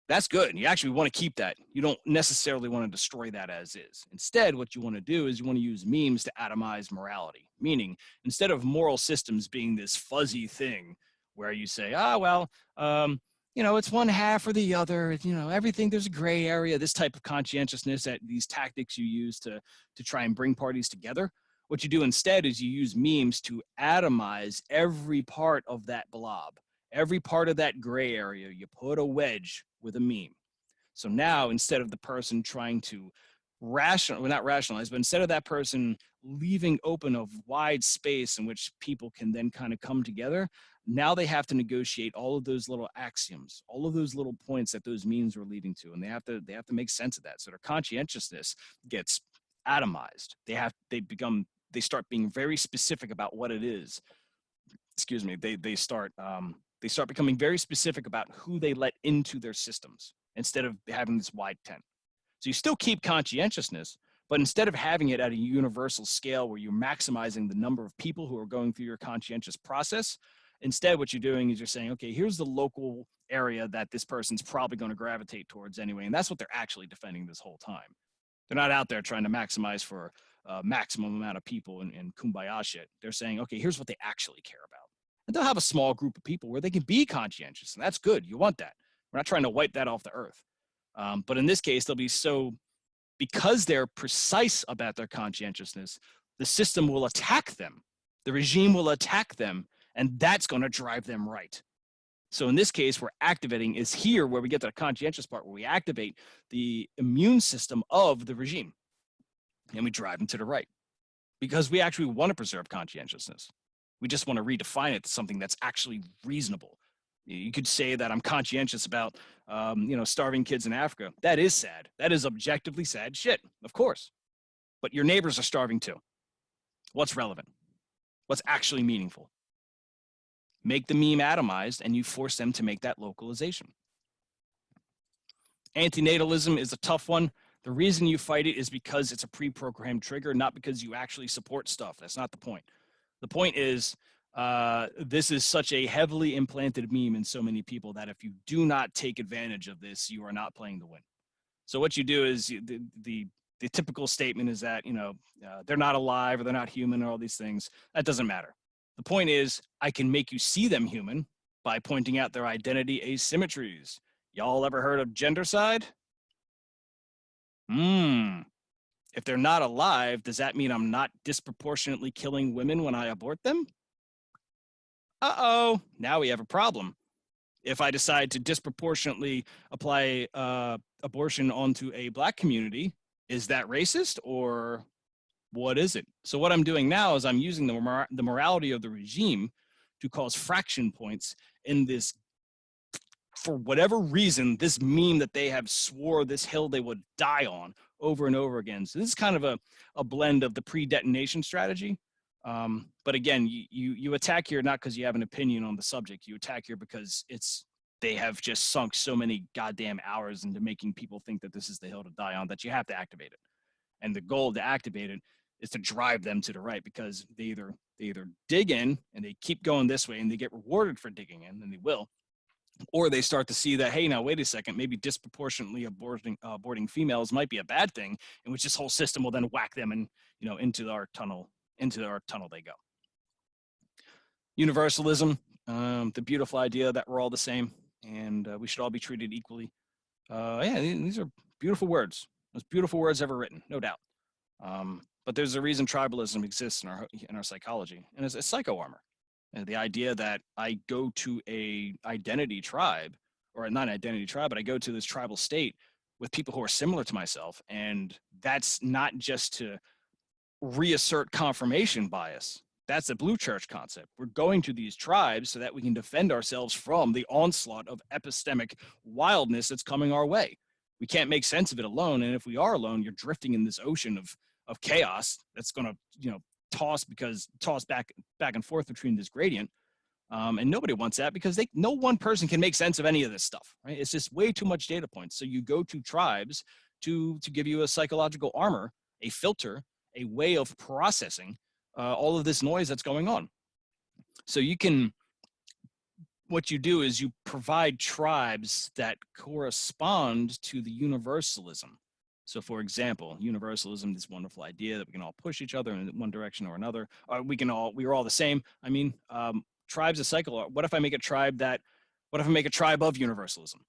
That's good. You actually want to keep that. You don't necessarily want to destroy that as is. Instead, what you want to do is you want to use memes to atomize morality. Meaning, instead of moral systems being this fuzzy thing where you say, it's one half or the other, everything, there's a gray area, this type of conscientiousness, that these tactics you use to try and bring parties together. What you do instead is you use memes to atomize every part of that blob. Every part of that gray area, you put a wedge with a meme. So now, instead of the person trying to not rationalize, but instead of that person leaving open a wide space in which people can then kind of come together, now they have to negotiate all of those little axioms, all of those little points that those memes were leading to, and they have to make sense of that. So their conscientiousness gets atomized. They start being very specific about what it is. Excuse me. They start becoming very specific about who they let into their systems instead of having this wide tent. So you still keep conscientiousness, but instead of having it at a universal scale where you're maximizing the number of people who are going through your conscientious process, instead what you're doing is you're saying, okay, here's the local area that this person's probably going to gravitate towards anyway. And that's what they're actually defending this whole time. They're not out there trying to maximize for a maximum amount of people and kumbaya shit. They're saying, okay, here's what they actually care about. And they'll have a small group of people where they can be conscientious, and that's good. You want that. We're not trying to wipe that off the earth. But in this case, because they're precise about their conscientiousness, the system will attack them. The regime will attack them, and that's going to drive them right. So in this case, we're activating is here where we get to the conscientious part, where we activate the immune system of the regime, and we drive them to the right because we actually want to preserve conscientiousness. We just want to redefine it to something that's actually reasonable. You could say that I'm conscientious about, starving kids in Africa. That is sad. That is objectively sad shit, of course. But your neighbors are starving too. What's relevant? What's actually meaningful? Make the meme atomized, and you force them to make that localization. Antinatalism is a tough one. The reason you fight it is because it's a pre-programmed trigger, not because you actually support stuff. That's not the point. The point is, this is such a heavily implanted meme in so many people that if you do not take advantage of this, you are not playing to win. So what you do is the typical statement is that, they're not alive or they're not human or all these things. That doesn't matter. The point is, I can make you see them human by pointing out their identity asymmetries. Y'all ever heard of gendercide? If they're not alive, does that mean I'm not disproportionately killing women when I abort them? Uh-oh, now we have a problem. If I decide to disproportionately apply abortion onto a Black community, is that racist or what is it? So what I'm doing now is I'm using the morality of the regime to cause fraction points in this, for whatever reason, this meme that they have swore this hill they would die on over and over again. So this is kind of a blend of the pre-detonation strategy. But again, you attack here not because you have an opinion on the subject. You attack here because they have just sunk so many goddamn hours into making people think that this is the hill to die on that you have to activate it. And the goal to activate it is to drive them to the right, because they either dig in and they keep going this way and they get rewarded for digging in, and they will, or they start to see that, hey, now wait a second, maybe disproportionately aborting females might be a bad thing, in which this whole system will then whack them and into our tunnel they go. Universalism, the beautiful idea that we're all the same and we should all be treated equally. These are beautiful words, most beautiful words ever written, no doubt. But there's a reason tribalism exists in our psychology, and it's a psycho armor. And the idea that I go to a identity tribe, or not an identity tribe, but I go to this tribal state with people who are similar to myself, and that's not just to reassert confirmation bias. That's a blue church concept. We're going to these tribes so that we can defend ourselves from the onslaught of epistemic wildness that's coming our way. We can't make sense of it alone, and if we are alone, you're drifting in this ocean of chaos that's going to toss back and forth between this gradient. And nobody wants that because no one person can make sense of any of this stuff, right? It's just way too much data points. So you go to tribes to give you a psychological armor, a filter, a way of processing all of this noise that's going on. So what you do is you provide tribes that correspond to the universalism. So, for example, universalism, this wonderful idea that we can all push each other in one direction or another, or we're all the same. I mean, tribes of cycle. What if I make a tribe of universalism?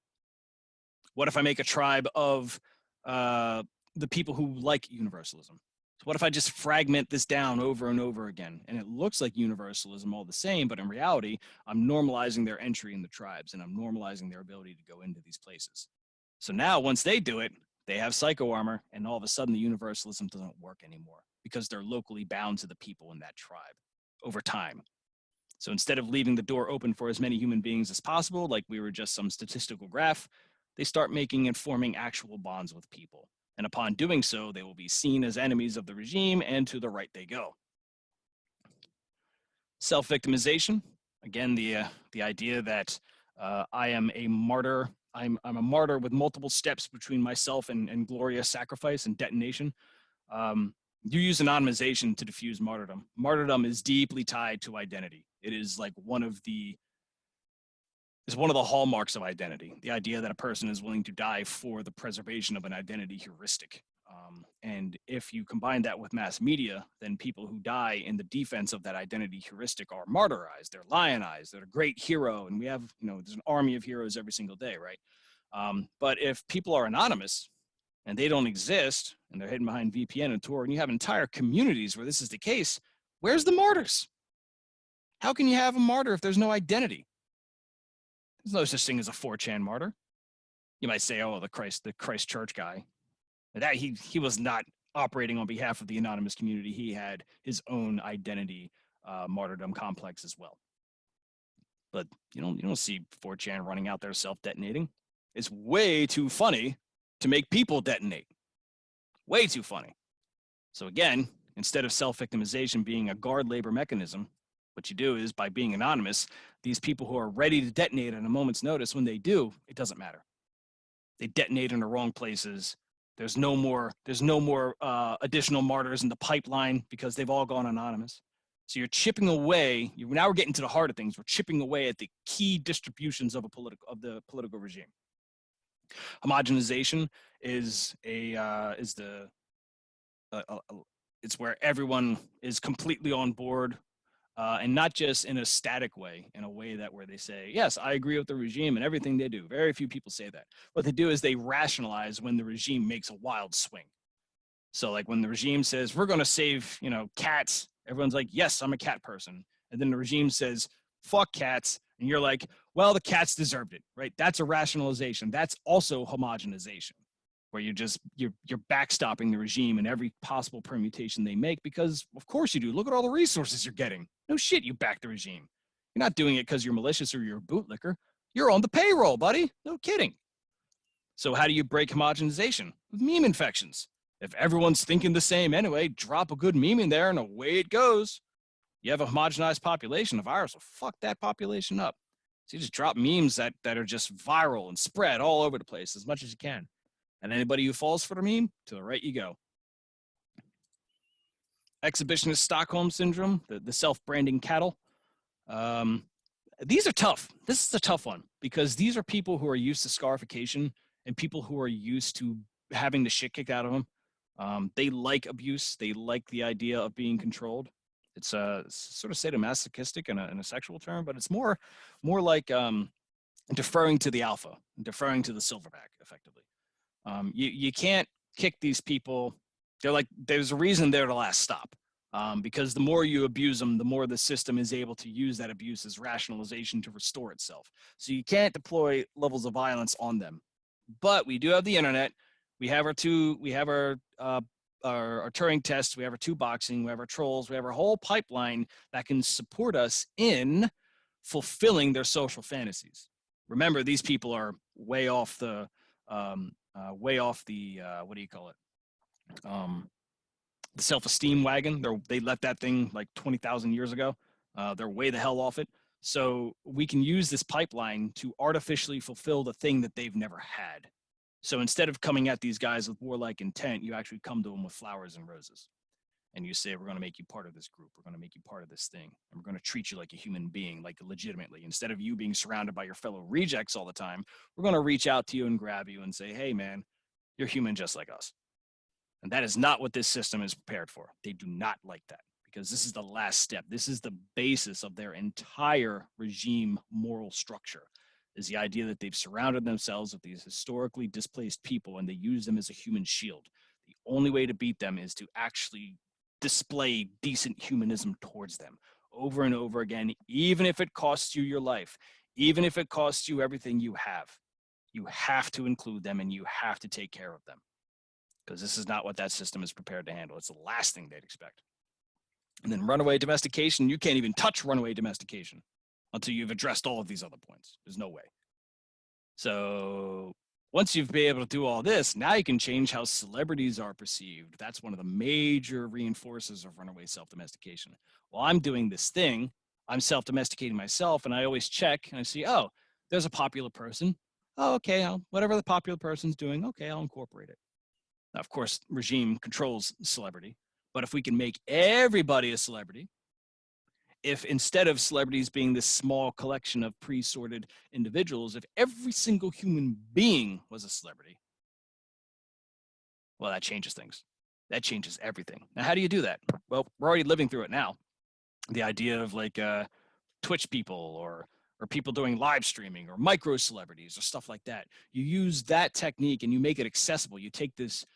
What if I make a tribe of the people who like universalism? So what if I just fragment this down over and over again? And it looks like universalism all the same, but in reality, I'm normalizing their entry in the tribes and I'm normalizing their ability to go into these places. So now once they do it, they have psycho armor, and all of a sudden the universalism doesn't work anymore because they're locally bound to the people in that tribe over time. So instead of leaving the door open for as many human beings as possible, like we were just some statistical graph, they start making and forming actual bonds with people. And upon doing so, they will be seen as enemies of the regime, and to the right they go. Self-victimization, again, the idea that I am a martyr. I'm a martyr with multiple steps between myself and glorious sacrifice and detonation. You use anonymization to diffuse martyrdom. Martyrdom is deeply tied to identity. It is like one of the hallmarks of identity. The idea that a person is willing to die for the preservation of an identity heuristic. And if you combine that with mass media, then people who die in the defense of that identity heuristic are martyrized. They're lionized. They're a great hero. And we have, there's an army of heroes every single day, right? But if people are anonymous and they don't exist and they're hidden behind VPN and Tor, and you have entire communities where this is the case, where's the martyrs? How can you have a martyr if there's no identity? There's no such thing as a 4chan martyr. You might say, oh, the Christ Church guy. That he was not operating on behalf of the anonymous community. He had his own identity martyrdom complex as well. But you don't see 4chan running out there self-detonating. It's way too funny to make people detonate. Way too funny. So again, instead of self-victimization being a guard labor mechanism, what you do is by being anonymous, these people who are ready to detonate at a moment's notice, when they do, it doesn't matter. They detonate in the wrong places. There's no more additional martyrs in the pipeline because they've all gone anonymous. So you're chipping away. Now we're getting to the heart of things. We're chipping away at the key distributions of the political regime. Homogenization is it's where everyone is completely on board. And not just in a static way, in a way that where they say, yes, I agree with the regime and everything they do. Very few people say that. What they do is they rationalize when the regime makes a wild swing. So like when the regime says, we're going to save, cats, everyone's like, yes, I'm a cat person. And then the regime says, fuck cats. And you're like, well, the cats deserved it, right? That's a rationalization. That's also homogenization, where you're backstopping the regime in every possible permutation they make, because of course you do. Look at all the resources you're getting. No shit, you back the regime. You're not doing it because you're malicious or you're a bootlicker. You're on the payroll, buddy. No kidding. So how do you break homogenization? With meme infections. If everyone's thinking the same anyway, drop a good meme in there and away it goes. You have a homogenized population, a virus will fuck that population up. So you just drop memes that are just viral and spread all over the place as much as you can. And anybody who falls for the meme, to the right you go. Exhibitionist Stockholm syndrome, the self-branding cattle. These are tough. This is a tough one because these are people who are used to scarification and people who are used to having the shit kicked out of them. They like abuse. They like the idea of being controlled. It's sort of sadomasochistic in a sexual term, but it's more like deferring to the alpha, deferring to the silverback, effectively. You can't kick these people. There's a reason they're the last stop. Because the more you abuse them, the more the system is able to use that abuse as rationalization to restore itself. So you can't deploy levels of violence on them. But we do have the internet. We have our Turing tests. We have our two boxing. We have our trolls. We have our whole pipeline that can support us in fulfilling their social fantasies. Remember, these people are way off the what do you call it? The self-esteem wagon. They left that thing like 20,000 years ago. They're way the hell off it. So we can use this pipeline to artificially fulfill the thing that they've never had. So instead of coming at these guys with warlike intent, you actually come to them with flowers and roses. And you say, we're going to make you part of this group. We're going to make you part of this thing. And we're going to treat you like a human being, like legitimately. Instead of you being surrounded by your fellow rejects all the time, we're going to reach out to you and grab you and say, hey, man, you're human just like us. And that is not what this system is prepared for. They do not like that, because this is the last step. This is the basis of their entire regime moral structure, is the idea that they've surrounded themselves with these historically displaced people and they use them as a human shield. The only way to beat them is to actually display decent humanism towards them over and over again, even if it costs you your life, even if it costs you everything you have to include them and you have to take care of them, because this is not what that system is prepared to handle. It's the last thing they'd expect. And then runaway domestication, you can't even touch runaway domestication until you've addressed all of these other points. There's no way. So once you've been able to do all this, now you can change how celebrities are perceived. That's one of the major reinforcers of runaway self-domestication. While I'm doing this thing, I'm self-domesticating myself, and I always check and I see, oh, there's a popular person. Oh, okay, whatever the popular person's doing, okay, I'll incorporate it. Now, of course, regime controls celebrity, but if we can make everybody a celebrity, if instead of celebrities being this small collection of pre-sorted individuals, if every single human being was a celebrity, well, that changes things. That changes everything. Now, how do you do that? Well, we're already living through it now. The idea of like Twitch people or people doing live streaming or micro celebrities or stuff like that. You use that technique and you make it accessible. You take this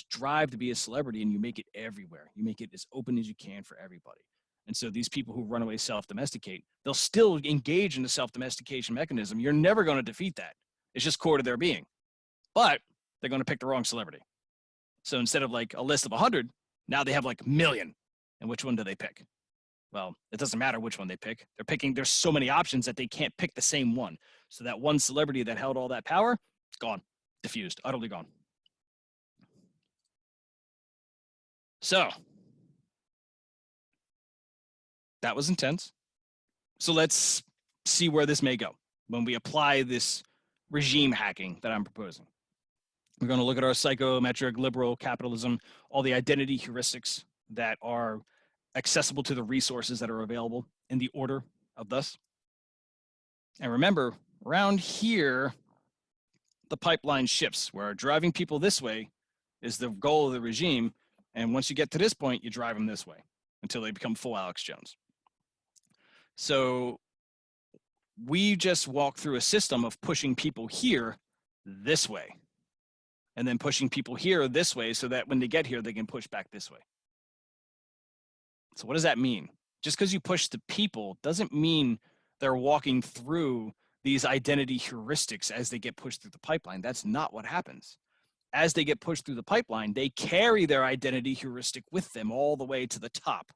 drive to be a celebrity and you make it everywhere. You make it as open as you can for everybody. And so these people who run away self-domesticate, they'll still engage in the self-domestication mechanism. You're never going to defeat that. It's just core to their being. But they're going to pick the wrong celebrity. So instead of like a list of 100, now they have like a million. And which one do they pick? Well, it doesn't matter which one they pick. They're picking, there's so many options that they can't pick the same one. So that one celebrity that held all that power, gone, diffused, utterly gone. So that was intense. So let's see where this may go when we apply this regime hacking that I'm proposing. We're going to look at our psychometric liberal capitalism, all the identity heuristics that are accessible to the resources that are available in the order of thus. And remember, around here, the pipeline shifts, where driving people this way is the goal of the regime. And once you get to this point, you drive them this way until they become full Alex Jones. So we just walk through a system of pushing people here this way, and then pushing people here this way so that when they get here, they can push back this way. So what does that mean? Just because you push the people doesn't mean they're walking through these identity heuristics as they get pushed through the pipeline. That's not what happens. As they get pushed through the pipeline, they carry their identity heuristic with them all the way to the top.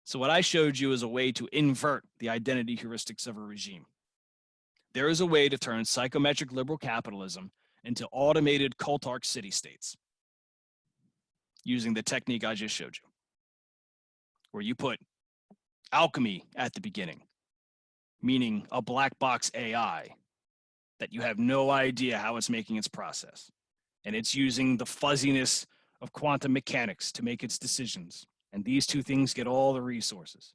So what I showed you is a way to invert the identity heuristics of a regime. There is a way to turn psychometric liberal capitalism into automated cultarch city-states using the technique I just showed you, where you put alchemy at the beginning, meaning a black box AI that you have no idea how it's making its process. And it's using the fuzziness of quantum mechanics to make its decisions. And these two things get all the resources.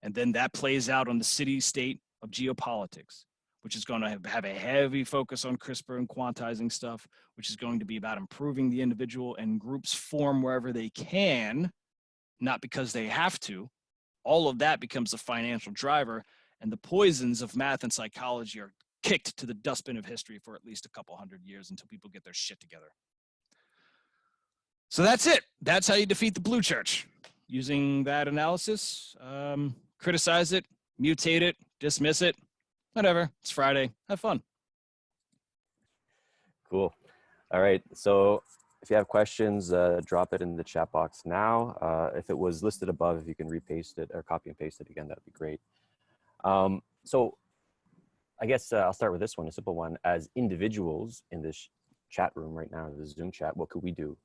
And then that plays out on the city-state of geopolitics, which is going to have a heavy focus on CRISPR and quantizing stuff, which is going to be about improving the individual, and groups form wherever they can, not because they have to. All of that becomes a financial driver, and the poisons of math and psychology are kicked to the dustbin of history for at least a couple hundred years until people get their shit together. So that's it. That's how you defeat the blue church. Using that analysis, criticize it, mutate it, dismiss it, whatever. It's Friday. Have fun. Cool. All right. So if you have questions, drop it in the chat box now. If it was listed above, if you can repaste it or copy and paste it again, that'd be great. So I guess I'll start with this one, a simple one. As individuals in this chat room right now, the Zoom chat, what could we do?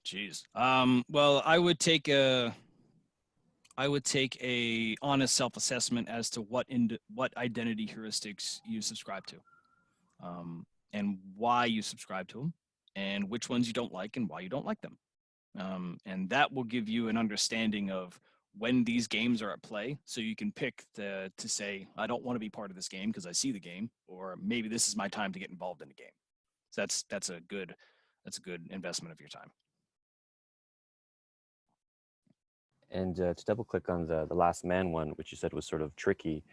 Jeez. Well, I would take a I would take a honest self-assessment as to what identity heuristics you subscribe to, and why you subscribe to them, and which ones you don't like and why you don't like them. And that will give you an understanding of when these games are at play, so you can pick to say, I don't want to be part of this game because I see the game, or maybe this is my time to get involved in the game. So that's a good investment of your time. And to double click on the Last Man one, which you said was sort of tricky,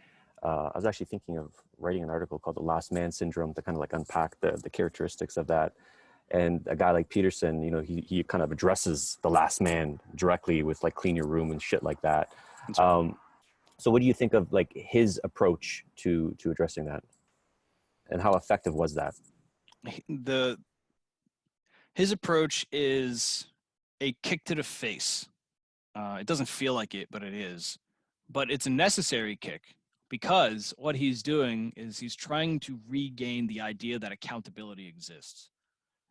I was actually thinking of writing an article called The Last Man Syndrome to kind of like unpack the characteristics of that. And a guy like Peterson, you know, he kind of addresses the last man directly with like clean your room and shit like that. So what do you think of like his approach to addressing that? And how effective was that? His approach is a kick to the face. It doesn't feel like it, but it is. But it's a necessary kick, because what he's doing is he's trying to regain the idea that accountability exists.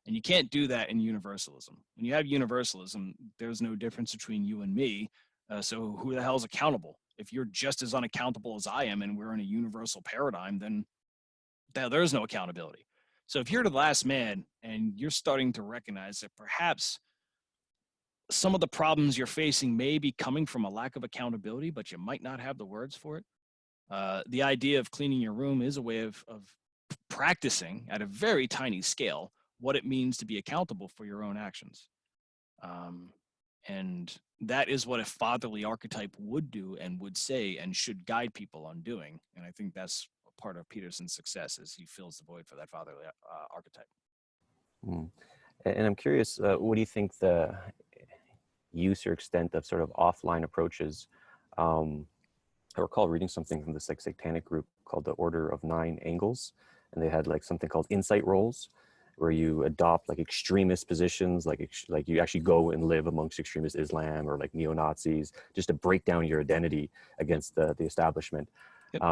And you can't do that in universalism. When you have universalism, there's no difference between you and me. So who the hell's accountable? If you're just as unaccountable as I am and we're in a universal paradigm, then there's no accountability. So if you're the last man and you're starting to recognize that perhaps some of the problems you're facing may be coming from a lack of accountability, but you might not have the words for it. The idea of cleaning your room is a way of practicing at a very tiny scale what it means to be accountable for your own actions. And that is what a fatherly archetype would do and would say and should guide people on doing. And I think that's a part of Peterson's success, is he fills the void for that fatherly archetype. And I'm curious, what do you think the use or extent of sort of offline approaches? I recall reading something from this like satanic group called the Order of Nine Angles, and they had like something called insight roles, where you adopt like extremist positions, like you actually go and live amongst extremist Islam or like neo-Nazis, just to break down your identity against the establishment. Yep.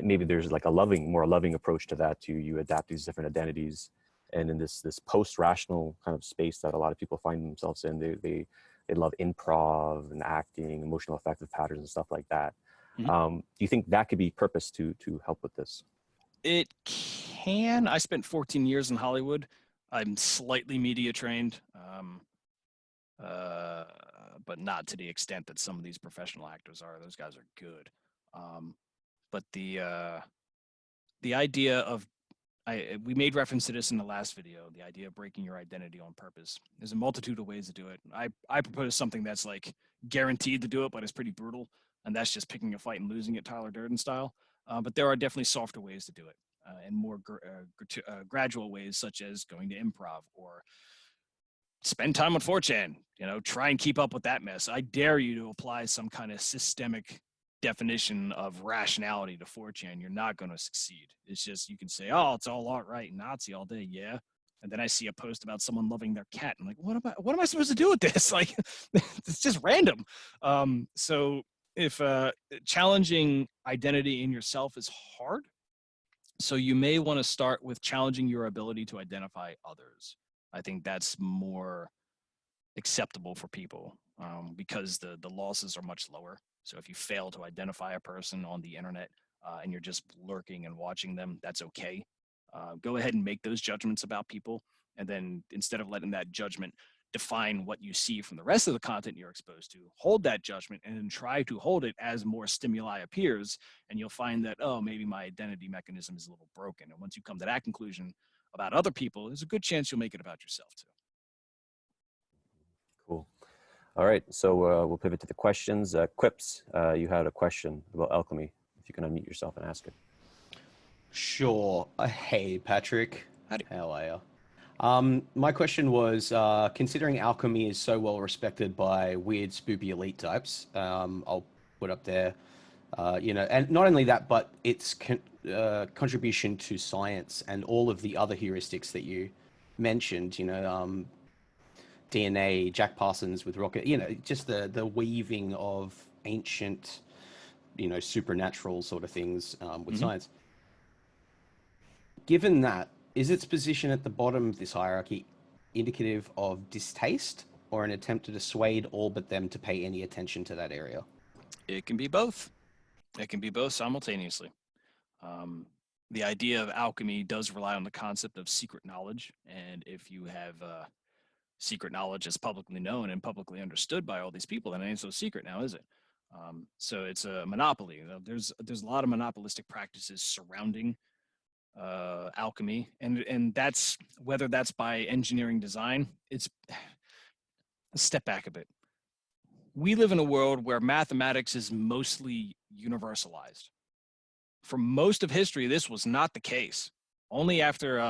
Maybe there's like a more loving approach to that, to you adapt these different identities. And in this post-rational kind of space that a lot of people find themselves in, they love improv and acting, emotional affective patterns and stuff like that. Do you think that could be purposed to help with this? It can. I spent 14 years in Hollywood. I'm slightly media trained, but not to the extent that some of these professional actors are. Those guys are good. But the idea of, we made reference to this in the last video, the idea of breaking your identity on purpose. There's a multitude of ways to do it. I propose something that's like guaranteed to do it, but it's pretty brutal. And that's just picking a fight and losing it, Tyler Durden style. But there are definitely softer ways to do it, and more gradual ways, such as going to improv or spend time on 4chan. You know, try and keep up with that mess. I dare you to apply some kind of systemic definition of rationality to 4chan. You're not going to succeed. It's just, you can say, oh, it's all alt-right and Nazi all day. Yeah. And then I see a post about someone loving their cat. I'm like, what am I supposed to do with this? Like, it's just random. So if challenging identity in yourself is hard, so you may want to start with challenging your ability to identify others. I think that's more acceptable for people, because the losses are much lower. So if you fail to identify a person on the internet and you're just lurking and watching them, that's okay. Go ahead and make those judgments about people. And then instead of letting that judgment define what you see from the rest of the content you're exposed to, hold that judgment and then try to hold it as more stimuli appears. And you'll find that, oh, maybe my identity mechanism is a little broken. And once you come to that conclusion about other people, there's a good chance you'll make it about yourself too. Cool. All right, so we'll pivot to the questions. Quips, you had a question about alchemy. If you can unmute yourself and ask it. Sure. Hey, Patrick. Howdy. How are you? My question was, considering alchemy is so well respected by weird, spoopy elite types, I'll put up there, and not only that, but its contribution to science and all of the other heuristics that you mentioned, DNA, Jack Parsons with rocket, just the weaving of ancient, supernatural sort of things with science. Given that, is its position at the bottom of this hierarchy indicative of distaste or an attempt to dissuade all but them to pay any attention to that area? It can be both. It can be both simultaneously. The idea of alchemy does rely on the concept of secret knowledge, and if you have secret knowledge is publicly known and publicly understood by all these people, then it ain't so secret now, is it? So it's a monopoly. There's a lot of monopolistic practices surrounding alchemy, and that's whether that's by engineering design. It's Let's step back a bit. We live in a world where mathematics is mostly universalized. For most of history, this was not the case. Only after,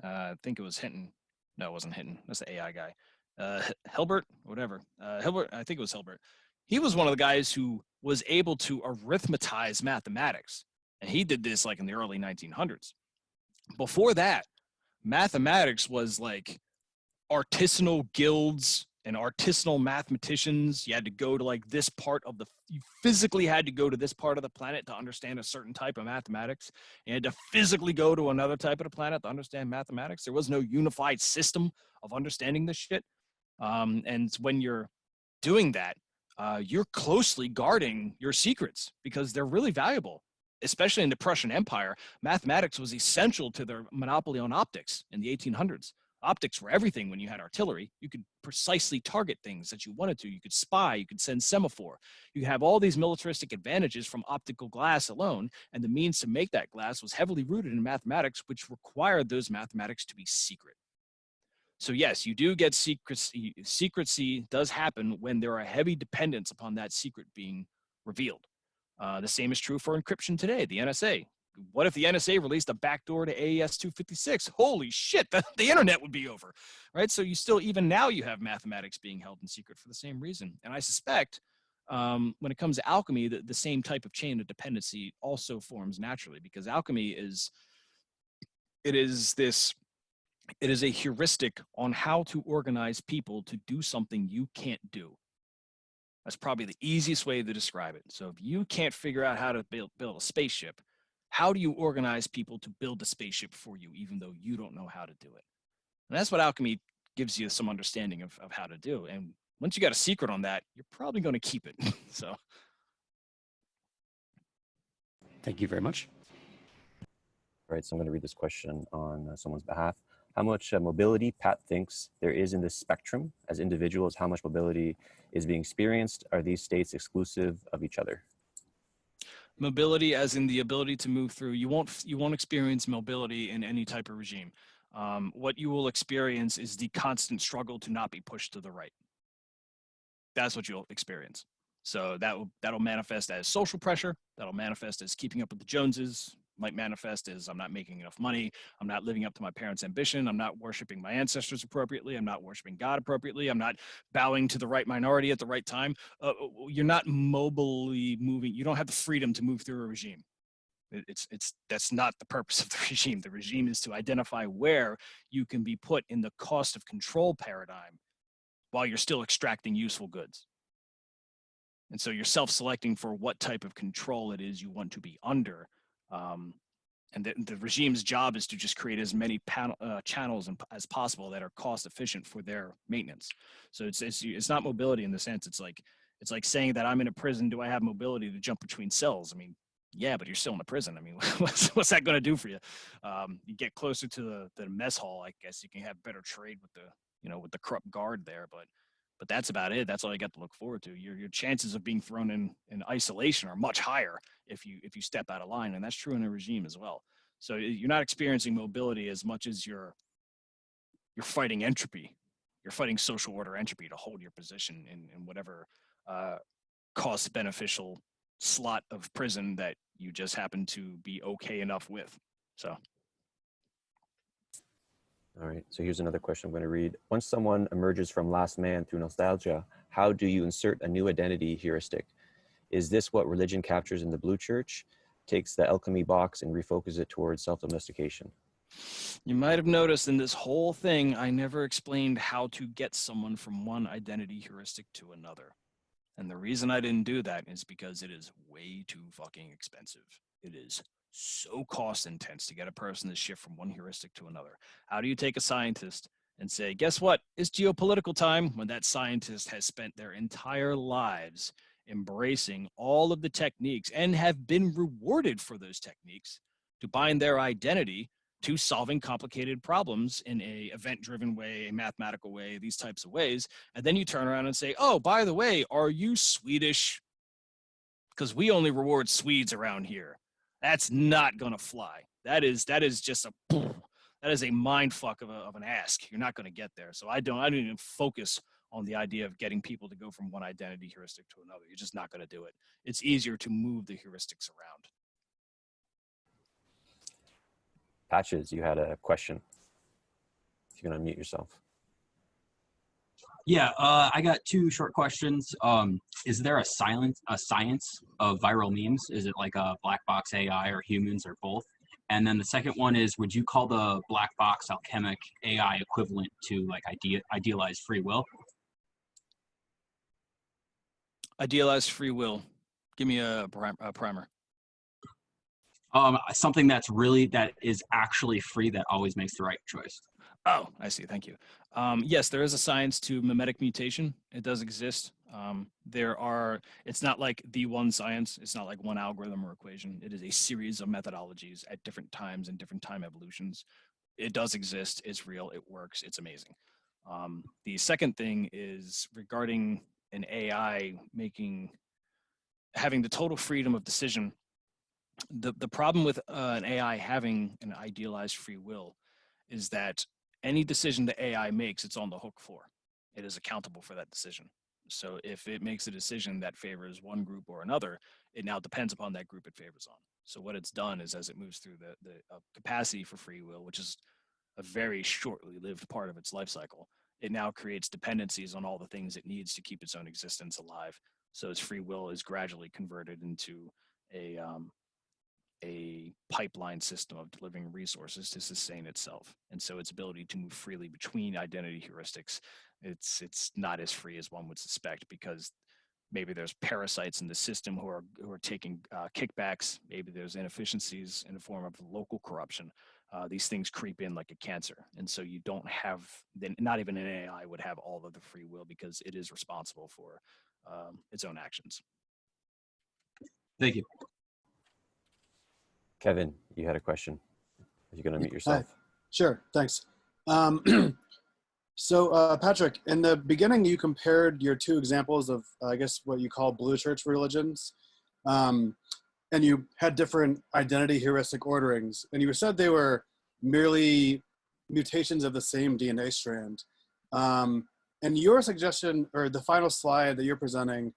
I think it was Hinton. No, it wasn't Hinton. That's the AI guy. Hilbert, whatever. Hilbert, I think it was Hilbert. He was one of the guys who was able to arithmetize mathematics. And he did this like in the early 1900s. Before that, mathematics was like artisanal guilds and artisanal mathematicians. You had to go to like this part of you physically had to go to this part of the planet to understand a certain type of mathematics. You had to physically go to another type of the planet to understand mathematics. There was no unified system of understanding this shit. And when you're doing that, you're closely guarding your secrets because they're really valuable. Especially in the Prussian Empire, mathematics was essential to their monopoly on optics in the 1800s. Optics were everything when you had artillery. You could precisely target things that you wanted to. You could spy, you could send semaphore. You could have all these militaristic advantages from optical glass alone, and the means to make that glass was heavily rooted in mathematics, which required those mathematics to be secret. So yes, you do get secrecy. Secrecy does happen when there are heavy dependence upon that secret being revealed. The same is true for encryption today, the NSA. What if the NSA released a backdoor to AES 256? Holy shit, the internet would be over, right? So you still, even now, you have mathematics being held in secret for the same reason. And I suspect when it comes to alchemy, the same type of chain of dependency also forms naturally, because alchemy is a heuristic on how to organize people to do something you can't do. That's probably the easiest way to describe it. So if you can't figure out how to build a spaceship, how do you organize people to build a spaceship for you, even though you don't know how to do it? And that's what alchemy gives you some understanding of how to do. And once you got a secret on that, you're probably going to keep it. So. Thank you very much. All right, so I'm going to read this question on someone's behalf. How much mobility Pat thinks there is in this spectrum as individuals? How much mobility is being experienced? Are these states exclusive of each other? Mobility, as in the ability to move through. You won't experience mobility in any type of regime. What you will experience is the constant struggle to not be pushed to the right. That's what you'll experience. So that'll manifest as social pressure. That'll manifest as keeping up with the Joneses. Might manifest as I'm not making enough money. I'm not living up to my parents' ambition. I'm not worshiping my ancestors appropriately. I'm not worshiping God appropriately. I'm not bowing to the right minority at the right time. You're not mobily moving. You don't have the freedom to move through a regime. That's not the purpose of the regime. The regime is to identify where you can be put in the cost of control paradigm while you're still extracting useful goods. And so you're self-selecting for what type of control it is you want to be under. And the regime's job is to just create as many channels as possible that are cost efficient for their maintenance. So it's not mobility in the sense it's like saying that I'm in a prison. Do I have mobility to jump between cells? I mean, yeah, but you're still in a prison. I mean, what's that going to do for you? You get closer to the mess hall. I guess you can have better trade with the corrupt guard there, but that's about it. That's all you got to look forward to. Your chances of being thrown in isolation are much higher if you step out of line, and that's true in a regime as well. So you're not experiencing mobility as much as you're fighting entropy. You're fighting social order entropy to hold your position in whatever cost beneficial slot of prison that you just happen to be okay enough with. So. All right, so here's another question I'm going to read. Once someone emerges from Last Man through nostalgia, how do you insert a new identity heuristic? Is this what religion captures in the Blue Church? Takes the alchemy box and refocuses it towards self-domestication? You might have noticed in this whole thing, I never explained how to get someone from one identity heuristic to another. And the reason I didn't do that is because it is way too fucking expensive. It is so cost intense to get a person to shift from one heuristic to another. How do you take a scientist and say, guess what? It's geopolitical time, when that scientist has spent their entire lives embracing all of the techniques and have been rewarded for those techniques to bind their identity to solving complicated problems in a event-driven way, a mathematical way, these types of ways. And then you turn around and say, oh, by the way, are you Swedish? Because we only reward Swedes around here. That's not going to fly. That is just that is a mind fuck of an ask. You're not going to get there. So I don't even focus on the idea of getting people to go from one identity heuristic to another. You're just not going to do it. It's easier to move the heuristics around. Patches, you had a question. If you're going to unmute yourself. Yeah, I got two short questions. Is there a science of viral memes? Is it like a black box AI or humans or both? And then the second one is, would you call the black box alchemic AI equivalent to like idealized free will? Idealized free will. Give me a primer. Something that is actually free, that always makes the right choice. Oh, I see. Thank you. Yes, there is a science to mimetic mutation. It does exist. It's not like the one science. It's not like one algorithm or equation. It is a series of methodologies at different times and different time evolutions. It does exist. It's real. It works. It's amazing. The second thing is regarding an AI having the total freedom of decision. The problem with an AI having an idealized free will is that any decision the AI makes, it's on the hook for. It is accountable for that decision. So if it makes a decision that favors one group or another, it now depends upon that group it favors on. So what it's done is, as it moves through the capacity for free will, which is a very shortly lived part of its life cycle, it now creates dependencies on all the things it needs to keep its own existence alive. So its free will is gradually converted into a pipeline system of delivering resources to sustain itself. And so its ability to move freely between identity heuristics, it's not as free as one would suspect, because maybe there's parasites in the system who are taking kickbacks. Maybe there's inefficiencies in the form of local corruption. These things creep in like a cancer. And so you don't have, not even an AI would have all of the free will, because it is responsible for its own actions. Thank you. Kevin, you had a question. Are you going to unmute yourself? Sure, thanks. So Patrick, in the beginning, you compared your two examples of, I guess, what you call blue church religions. And you had different identity heuristic orderings. And you said they were merely mutations of the same DNA strand. And your suggestion, or the final slide that you're presenting,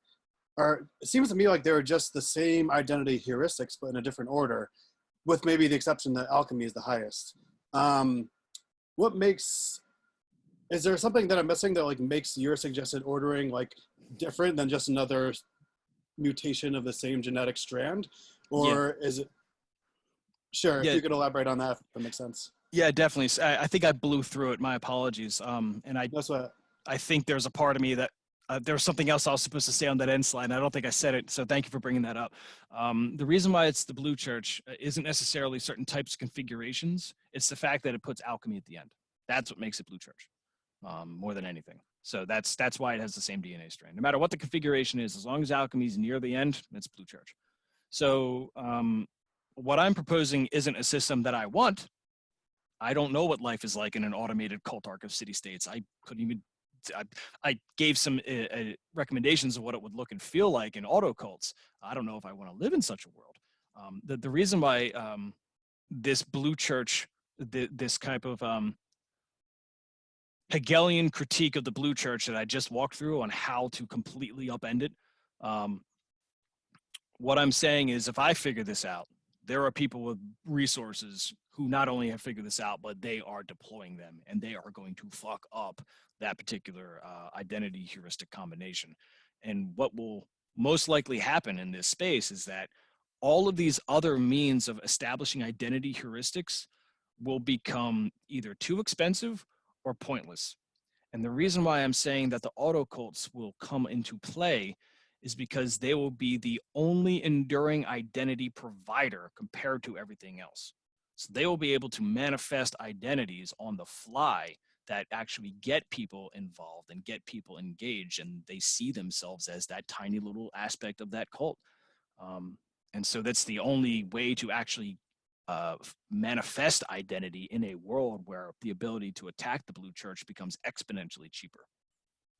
it seems to me like they were just the same identity heuristics, but in a different order, with maybe the exception that alchemy is the highest. Is there something that I'm missing that like makes your suggested ordering like different than just another mutation of the same genetic strand? Or is it, sure, if you could elaborate on that, if that makes sense. Yeah, definitely. I think I blew through it. My apologies. I think there's a part of me that there was something else I was supposed to say on that end slide, and I don't think I said it, so thank you for bringing that up. The reason why it's the blue church isn't necessarily certain types of configurations. It's the fact that it puts alchemy at the end. That's what makes it blue church, more than anything. So that's why it has the same DNA strand. No matter what the configuration is, as long as alchemy is near the end, it's blue church. So what I'm proposing isn't a system that I want. I don't know what life is like in an automated cult arc of city-states. I couldn't even, I gave some recommendations of what it would look and feel like in auto cults. I don't know if I want to live in such a world. The reason why this blue church, this type of Hegelian critique of the blue church that I just walked through on how to completely upend it, what I'm saying is, if I figure this out, there are people with resources who not only have figured this out, but they are deploying them, and they are going to fuck up that particular identity heuristic combination. And what will most likely happen in this space is that all of these other means of establishing identity heuristics will become either too expensive or pointless. And the reason why I'm saying that the auto cults will come into play is because they will be the only enduring identity provider compared to everything else. So they will be able to manifest identities on the fly that actually get people involved and get people engaged, and they see themselves as that tiny little aspect of that cult. And so that's the only way to actually manifest identity in a world where the ability to attack the blue church becomes exponentially cheaper.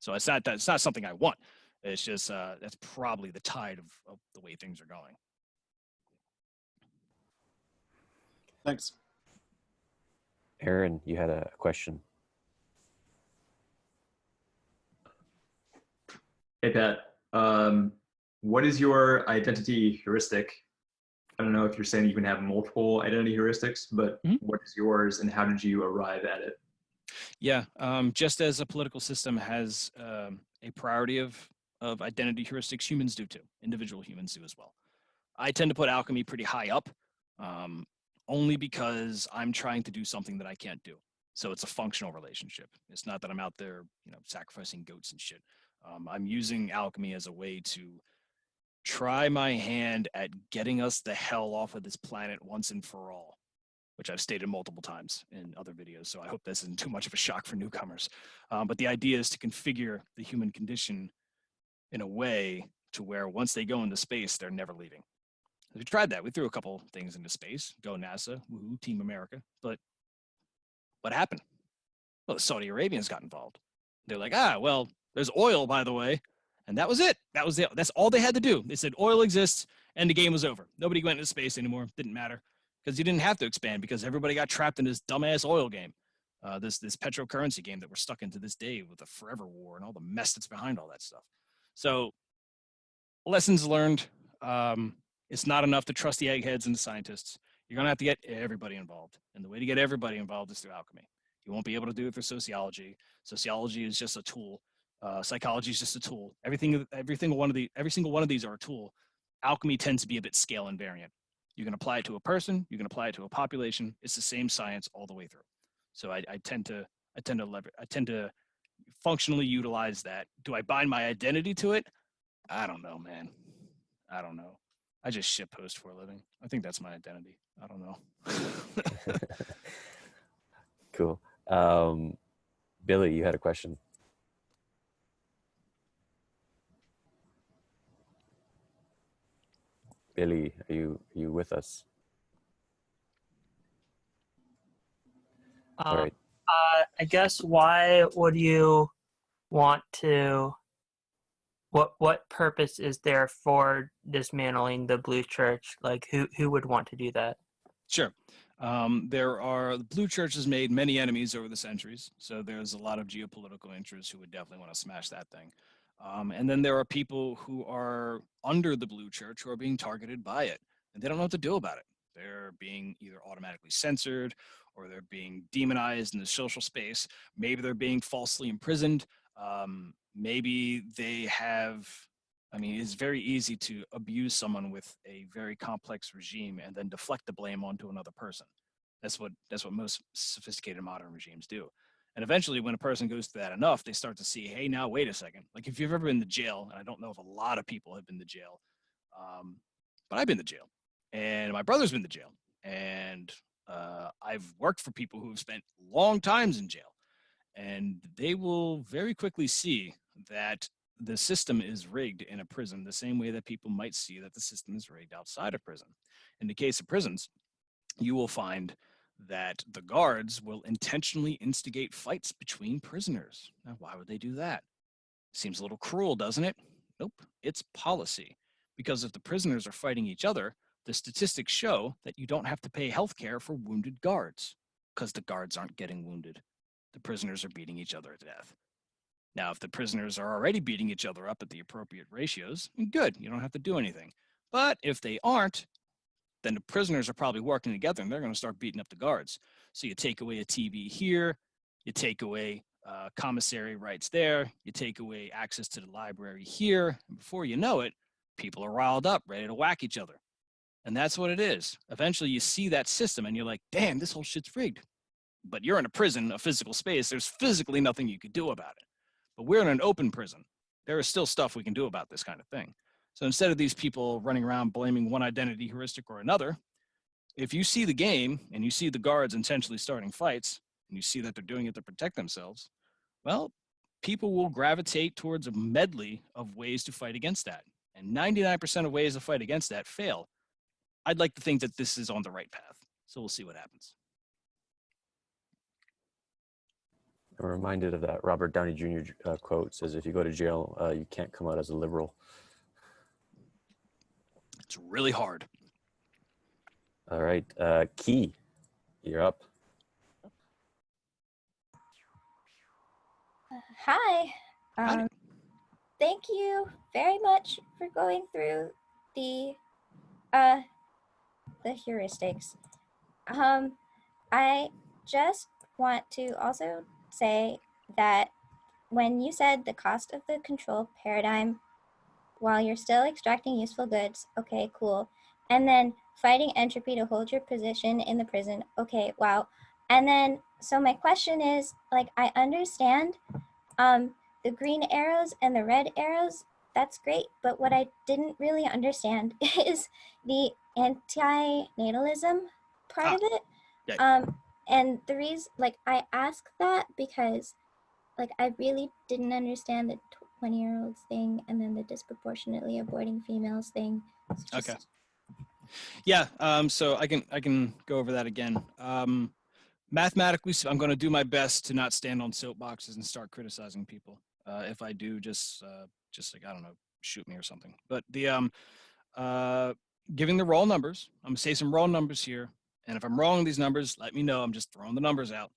So it's not something I want. It's just that's probably the tide of the way things are going. Thanks. Aaron, you had a question. Hey, Pat. What is your identity heuristic? I don't know if you're saying you can have multiple identity heuristics, but what is yours and how did you arrive at it? Yeah, just as a political system has a priority of identity heuristics, humans do too. Individual humans do as well. I tend to put alchemy pretty high up, only because I'm trying to do something that I can't do. So it's a functional relationship. It's not that I'm out there, sacrificing goats and shit. I'm using alchemy as a way to try my hand at getting us the hell off of this planet once and for all, which I've stated multiple times in other videos. So I hope this isn't too much of a shock for newcomers. But the idea is to configure the human condition in a way to where once they go into space, they're never leaving. We tried that. We threw a couple things into space. Go NASA, woohoo, Team America. But what happened? Well, the Saudi Arabians got involved. They're like, well, there's oil, by the way. And that was it. That's all they had to do. They said oil exists, and the game was over. Nobody went into space anymore. Didn't matter, because you didn't have to expand, because everybody got trapped in this dumbass oil game, this petrocurrency game that we're stuck in to this day with the forever war and all the mess that's behind all that stuff. So, lessons learned. It's not enough to trust the eggheads and the scientists. You're going to have to get everybody involved. And the way to get everybody involved is through alchemy. You won't be able to do it through sociology. Sociology is just a tool. Psychology is just a tool. Every single one of these are a tool. Alchemy tends to be a bit scale invariant. You can apply it to a person. You can apply it to a population. It's the same science all the way through. So I tend to functionally utilize that. Do I bind my identity to it? I don't know, man. I don't know. I just shitpost for a living. I think that's my identity. I don't know. Cool. Billy, you had a question. Billy, are you with us? All right. I guess why would you want to? What purpose is there for dismantling the Blue Church? Like, who would want to do that? Sure. The Blue Church has made many enemies over the centuries, so there's a lot of geopolitical interests who would definitely want to smash that thing. And then there are people who are under the Blue Church who are being targeted by it, and they don't know what to do about it. They're being either automatically censored, or they're being demonized in the social space. Maybe they're being falsely imprisoned. Maybe they have, it's very easy to abuse someone with a very complex regime and then deflect the blame onto another person. That's what most sophisticated modern regimes do. And eventually when a person goes through that enough, they start to see, hey, now, wait a second. Like if you've ever been to jail, and I don't know if a lot of people have been to jail, but I've been to jail, and my brother's been to jail, and I've worked for people who have spent long times in jail. And they will very quickly see that the system is rigged in a prison the same way that people might see that the system is rigged outside of prison. In the case of prisons, you will find that the guards will intentionally instigate fights between prisoners. Now, why would they do that? Seems a little cruel, doesn't it? Nope, it's policy. Because if the prisoners are fighting each other, the statistics show that you don't have to pay health care for wounded guards, because the guards aren't getting wounded. The prisoners are beating each other to death. Now, if the prisoners are already beating each other up at the appropriate ratios, good, you don't have to do anything. But if they aren't, then the prisoners are probably working together and they're going to start beating up the guards. So you take away a TV here, you take away commissary rights there, you take away access to the library here, and before you know it, people are riled up, ready to whack each other. And that's what it is. Eventually you see that system and you're like, damn, this whole shit's rigged. But you're in a prison, a physical space. There's physically nothing you could do about it. But we're in an open prison. There is still stuff we can do about this kind of thing. So instead of these people running around blaming one identity heuristic or another, if you see the game and you see the guards intentionally starting fights, and you see that they're doing it to protect themselves, well, people will gravitate towards a medley of ways to fight against that. And 99% of ways to fight against that fail. I'd like to think that this is on the right path. So we'll see what happens. I'm reminded of that Robert Downey Jr. Quote, says, if you go to jail, you can't come out as a liberal. It's really hard. All right, Key, you're up. Hi. Howdy. Thank you very much for going through the heuristics. I just want to also say that when you said the cost of the control paradigm while you're still extracting useful goods, okay, cool. And then fighting entropy to hold your position in the prison, okay, wow. And then, so my question is, like, I understand the green arrows and the red arrows, that's great. But what I didn't really understand is the anti-natalism part of it. Yeah. And the reason, like, I ask that because, like, I really didn't understand the 20-year-olds thing and then the disproportionately aborting females thing. Okay. Yeah. So I can go over that again. Mathematically, I'm going to do my best to not stand on soapboxes and start criticizing people. If I do, just like, I don't know, shoot me or something. But the giving the raw numbers, I'm gonna say some raw numbers here, and if I'm wrong on these numbers, let me know. I'm just throwing the numbers out.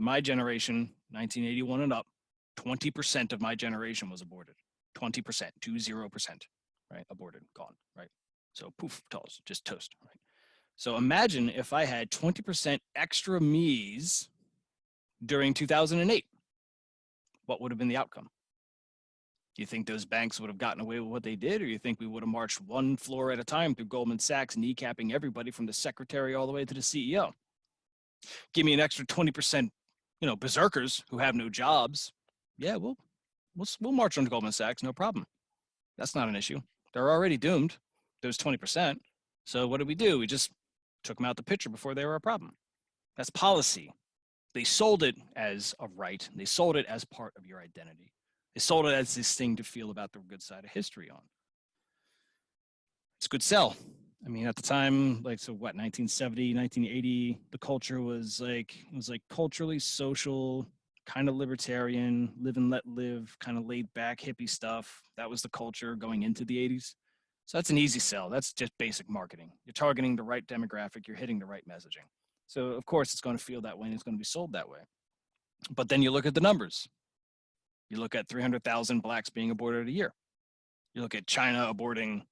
My generation, 1981 and up, 20% of my generation was aborted. 20%, 20%, right? Aborted, gone, right? So poof, toast, just toast, right? So imagine if I had 20% extra me's during 2008. What would have been the outcome? Do you think those banks would have gotten away with what they did, or you think we would have marched one floor at a time through Goldman Sachs, kneecapping everybody from the secretary all the way to the CEO? Give me an extra 20%, berserkers who have no jobs. Yeah, we'll march on Goldman Sachs, no problem. That's not an issue. They're already doomed, those 20%. So what did we do? We just took them out the picture before they were a problem. That's policy. They sold it as a right. They sold it as part of your identity. They sold it as this thing to feel about the good side of history on. It's a good sell. I mean, at the time, 1970, 1980, the culture was culturally social, kind of libertarian, live and let live, kind of laid back hippie stuff. That was the culture going into the 80s. So that's an easy sell. That's just basic marketing. You're targeting the right demographic. You're hitting the right messaging. So of course it's going to feel that way and it's going to be sold that way. But then you look at the numbers. You look at 300,000 blacks being aborted a year. You look at China aborting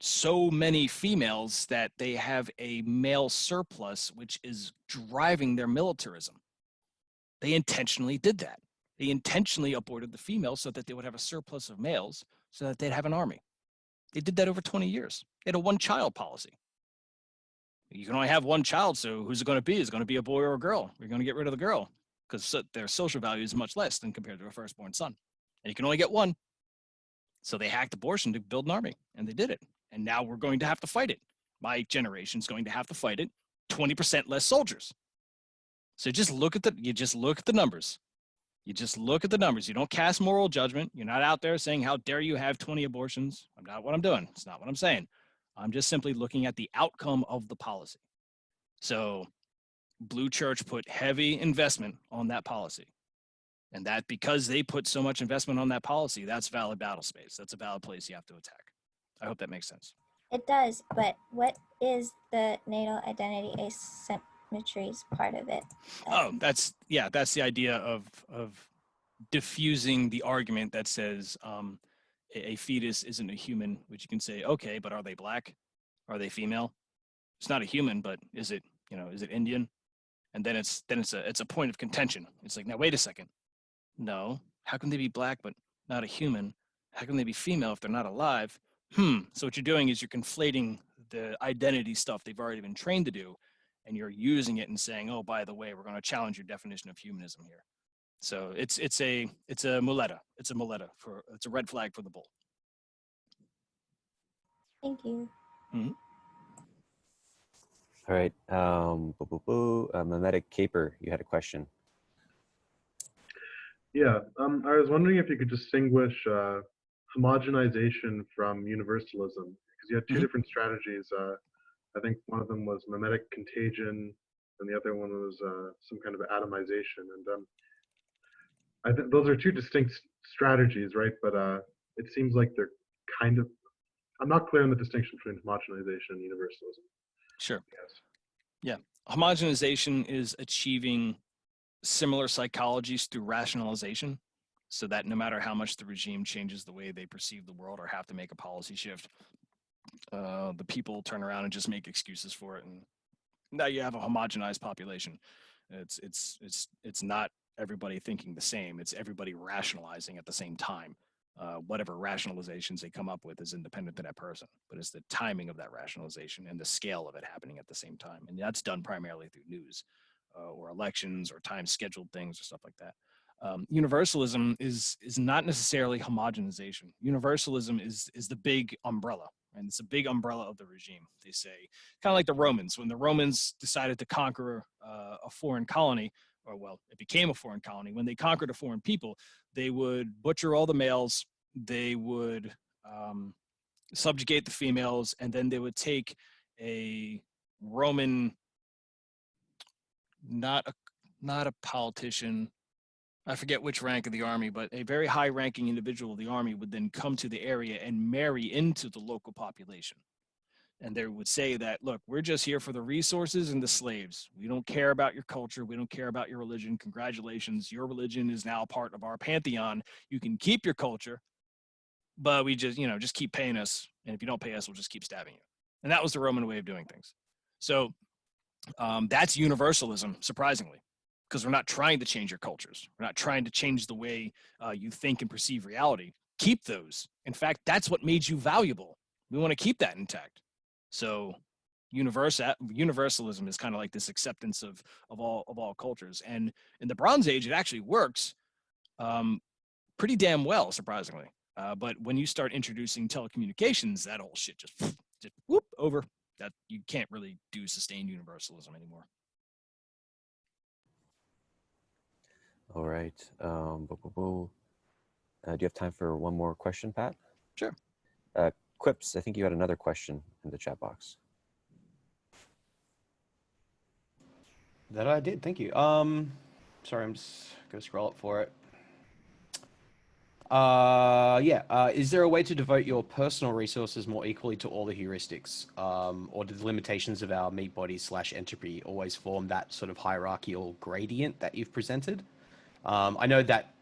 so many females that they have a male surplus, which is driving their militarism. They intentionally did that. They intentionally aborted the females so that they would have a surplus of males so that they'd have an army. They did that over 20 years. They had a one-child policy. You can only have one child, so who's it going to be? Is it going to be a boy or a girl? We're going to get rid of the girl because their social value is much less than compared to a firstborn son. And you can only get one. So they hacked abortion to build an army, and they did it. And now we're going to have to fight it. My generation's going to have to fight it. 20% less soldiers. So just look at the numbers. You just look at the numbers. You don't cast moral judgment. You're not out there saying, how dare you have 20 abortions? I'm not what I'm doing. It's not what I'm saying. I'm just simply looking at the outcome of the policy. So Blue Church put heavy investment on that policy. And that because they put so much investment on that policy, that's valid battle space. That's a valid place you have to attack. I hope that makes sense. It does, but what is the natal identity asymmetries part of it? Oh, that's the idea of diffusing the argument that says a fetus isn't a human, which you can say, okay, but are they black? Are they female? It's not a human, but is it Indian? And then it's a point of contention. It's like, now wait a second. No, how can they be black but not a human? How can they be female if they're not alive? So what you're doing is you're conflating the identity stuff they've already been trained to do, and you're using it and saying, oh, by the way, we're going to challenge your definition of humanism here. So it's a muleta. It's a red flag for the bull. Thank you. Mm-hmm. All right. Mimetic Caper, you had a question. Yeah, I was wondering if you could distinguish homogenization from universalism, because you had two different strategies. I think one of them was mimetic contagion, and the other one was some kind of atomization. And I think those are two distinct strategies, right? But it seems like they're kind of. I'm not clear on the distinction between homogenization and universalism. Sure. Yes. Yeah. Homogenization is achieving similar psychologies through rationalization, so that no matter how much the regime changes the way they perceive the world or have to make a policy shift, the people turn around and just make excuses for it, and now you have a homogenized population. It's not everybody thinking the same. It's everybody rationalizing at the same time. Whatever rationalizations they come up with is independent to that person, but it's the timing of that rationalization and the scale of it happening at the same time. And that's done primarily through news or elections or time scheduled things or stuff like that. Universalism is not necessarily homogenization. Universalism is the big umbrella, and it's a big umbrella of the regime. They say, kind of like the Romans. When the Romans decided to conquer a foreign colony, or well, it became a foreign colony. When they conquered a foreign people, they would butcher all the males, they would subjugate the females, and then they would take a Roman, not a politician, I forget which rank of the army, but a very high-ranking individual of the army would then come to the area and marry into the local population. And they would say that, look, we're just here for the resources and the slaves. We don't care about your culture. We don't care about your religion. Congratulations. Your religion is now part of our pantheon. You can keep your culture, but we just, just keep paying us. And if you don't pay us, we'll just keep stabbing you. And that was the Roman way of doing things. So that's universalism, surprisingly, because we're not trying to change your cultures. We're not trying to change the way you think and perceive reality. Keep those. In fact, that's what made you valuable. We want to keep that intact. So universalism is kind of like this acceptance of all cultures. And in the Bronze Age, it actually works pretty damn well, surprisingly. But when you start introducing telecommunications, that whole shit just whoop over. That you can't really do sustained universalism anymore. All right. Do you have time for one more question, Pat? Sure. Quips, I think you had another question in the chat box. That I did, thank you. Sorry, I'm just gonna scroll up for it. Is there a way to devote your personal resources more equally to all the heuristics? Or do the limitations of our meat bodies / entropy always form that sort of hierarchical gradient that you've presented? I know that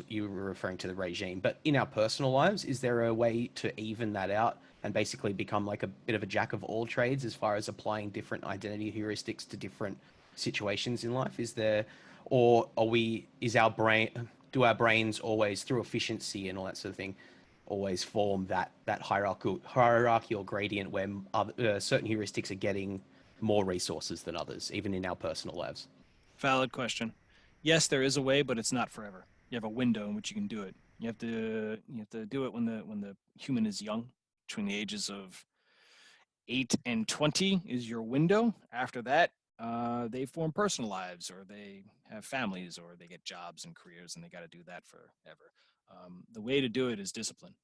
you were referring to the regime, but in our personal lives, is there a way to even that out and basically become like a bit of a jack of all trades as far as applying different identity heuristics to different situations in life? Is there, or do our brains always, through efficiency and all that sort of thing, always form that hierarchical gradient where certain heuristics are getting more resources than others, even in our personal lives? Valid question. Yes, there is a way, but it's not forever. You have a window in which you can do it. You have to do it when the human is young, between the ages of 8 and 20 is your window. After that, they form personal lives, or they have families, or they get jobs and careers, and they got to do that forever. The way to do it is discipline.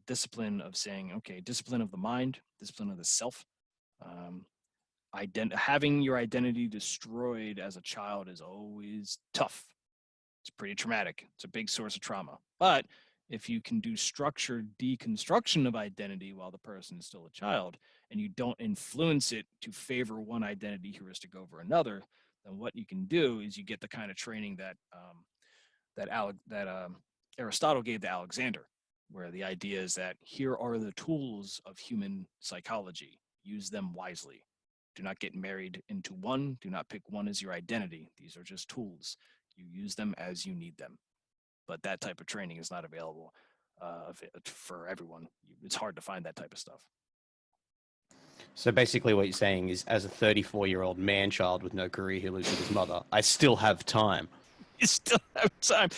Discipline of saying, okay, discipline of the mind, discipline of the self. Having your identity destroyed as a child is always tough. It's pretty traumatic. It's a big source of trauma. But if you can do structured deconstruction of identity while the person is still a child, and you don't influence it to favor one identity heuristic over another, then what you can do is you get the kind of training that Aristotle gave to Alexander, where the idea is that here are the tools of human psychology. Use them wisely. Do not get married into one. Do not pick one as your identity. These are just tools. You use them as you need them. But that type of training is not available for everyone. It's hard to find that type of stuff. So basically what you're saying is, as a 34-year-old man-child with no career who lives with his mother, I still have time. You still have time.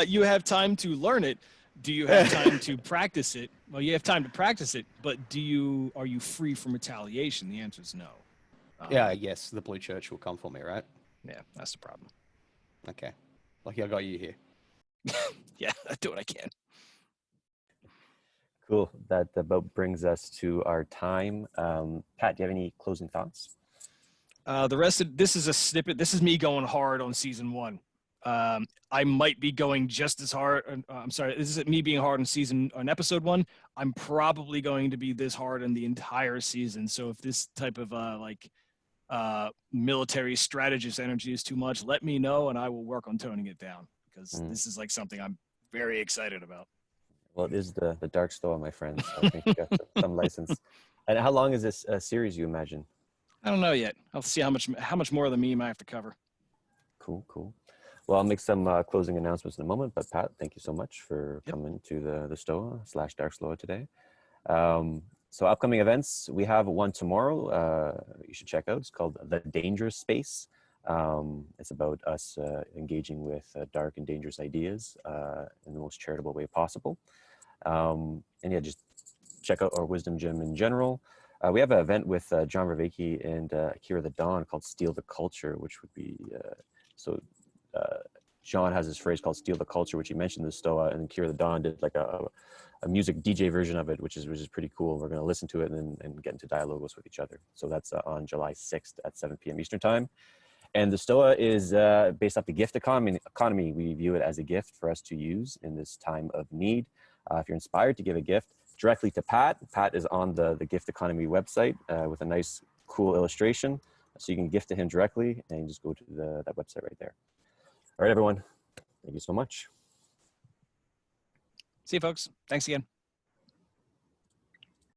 You have time to learn it. Do you have time to practice it? Well, you have time to practice it, but are you free from retaliation? The answer is no. Yes, the Blue Church will come for me, right? Yeah, that's the problem. Okay. Lucky I got you here. Yeah, I do what I can. Cool. That about brings us to our time. Pat, do you have any closing thoughts? The rest of this is a snippet. This is me going hard on season 1. I might be going just as hard. I'm sorry. This is me being hard on episode 1. I'm probably going to be this hard on the entire season. So if this type of military strategist energy is too much, let me know and I will work on toning it down, because this is like something I'm very excited about. Well, it is the Dark Stoa, my friends. So I think you got some license. And how long is this series, you imagine? I don't know yet. I'll see how much more of the meme I have to cover. Cool. Well, I'll make some closing announcements in a moment. But Pat, thank you so much for coming to the Stoa / Dark Stoa today. So upcoming events, we have one tomorrow. You should check out. It's called The Dangerous Space. It's about us engaging with dark and dangerous ideas in the most charitable way possible. And yeah, just check out our Wisdom Gym in general. We have an event with John Ravecki and Akira the Dawn called Steal the Culture, which would be, John has this phrase called Steal the Culture, which he mentioned in the Stoa, and Akira the Dawn did like a music DJ version of it, which is pretty cool. We're going to listen to it and get into dialogos with each other. So that's on July 6th at 7 p.m. Eastern Time. And the Stoa is based off the gift economy. We view it as a gift for us to use in this time of need. If you're inspired to give a gift directly to Pat, Pat is on the gift economy website with a nice, cool illustration. So you can gift to him directly and just go to that website right there. All right, everyone. Thank you so much. See you, folks. Thanks again.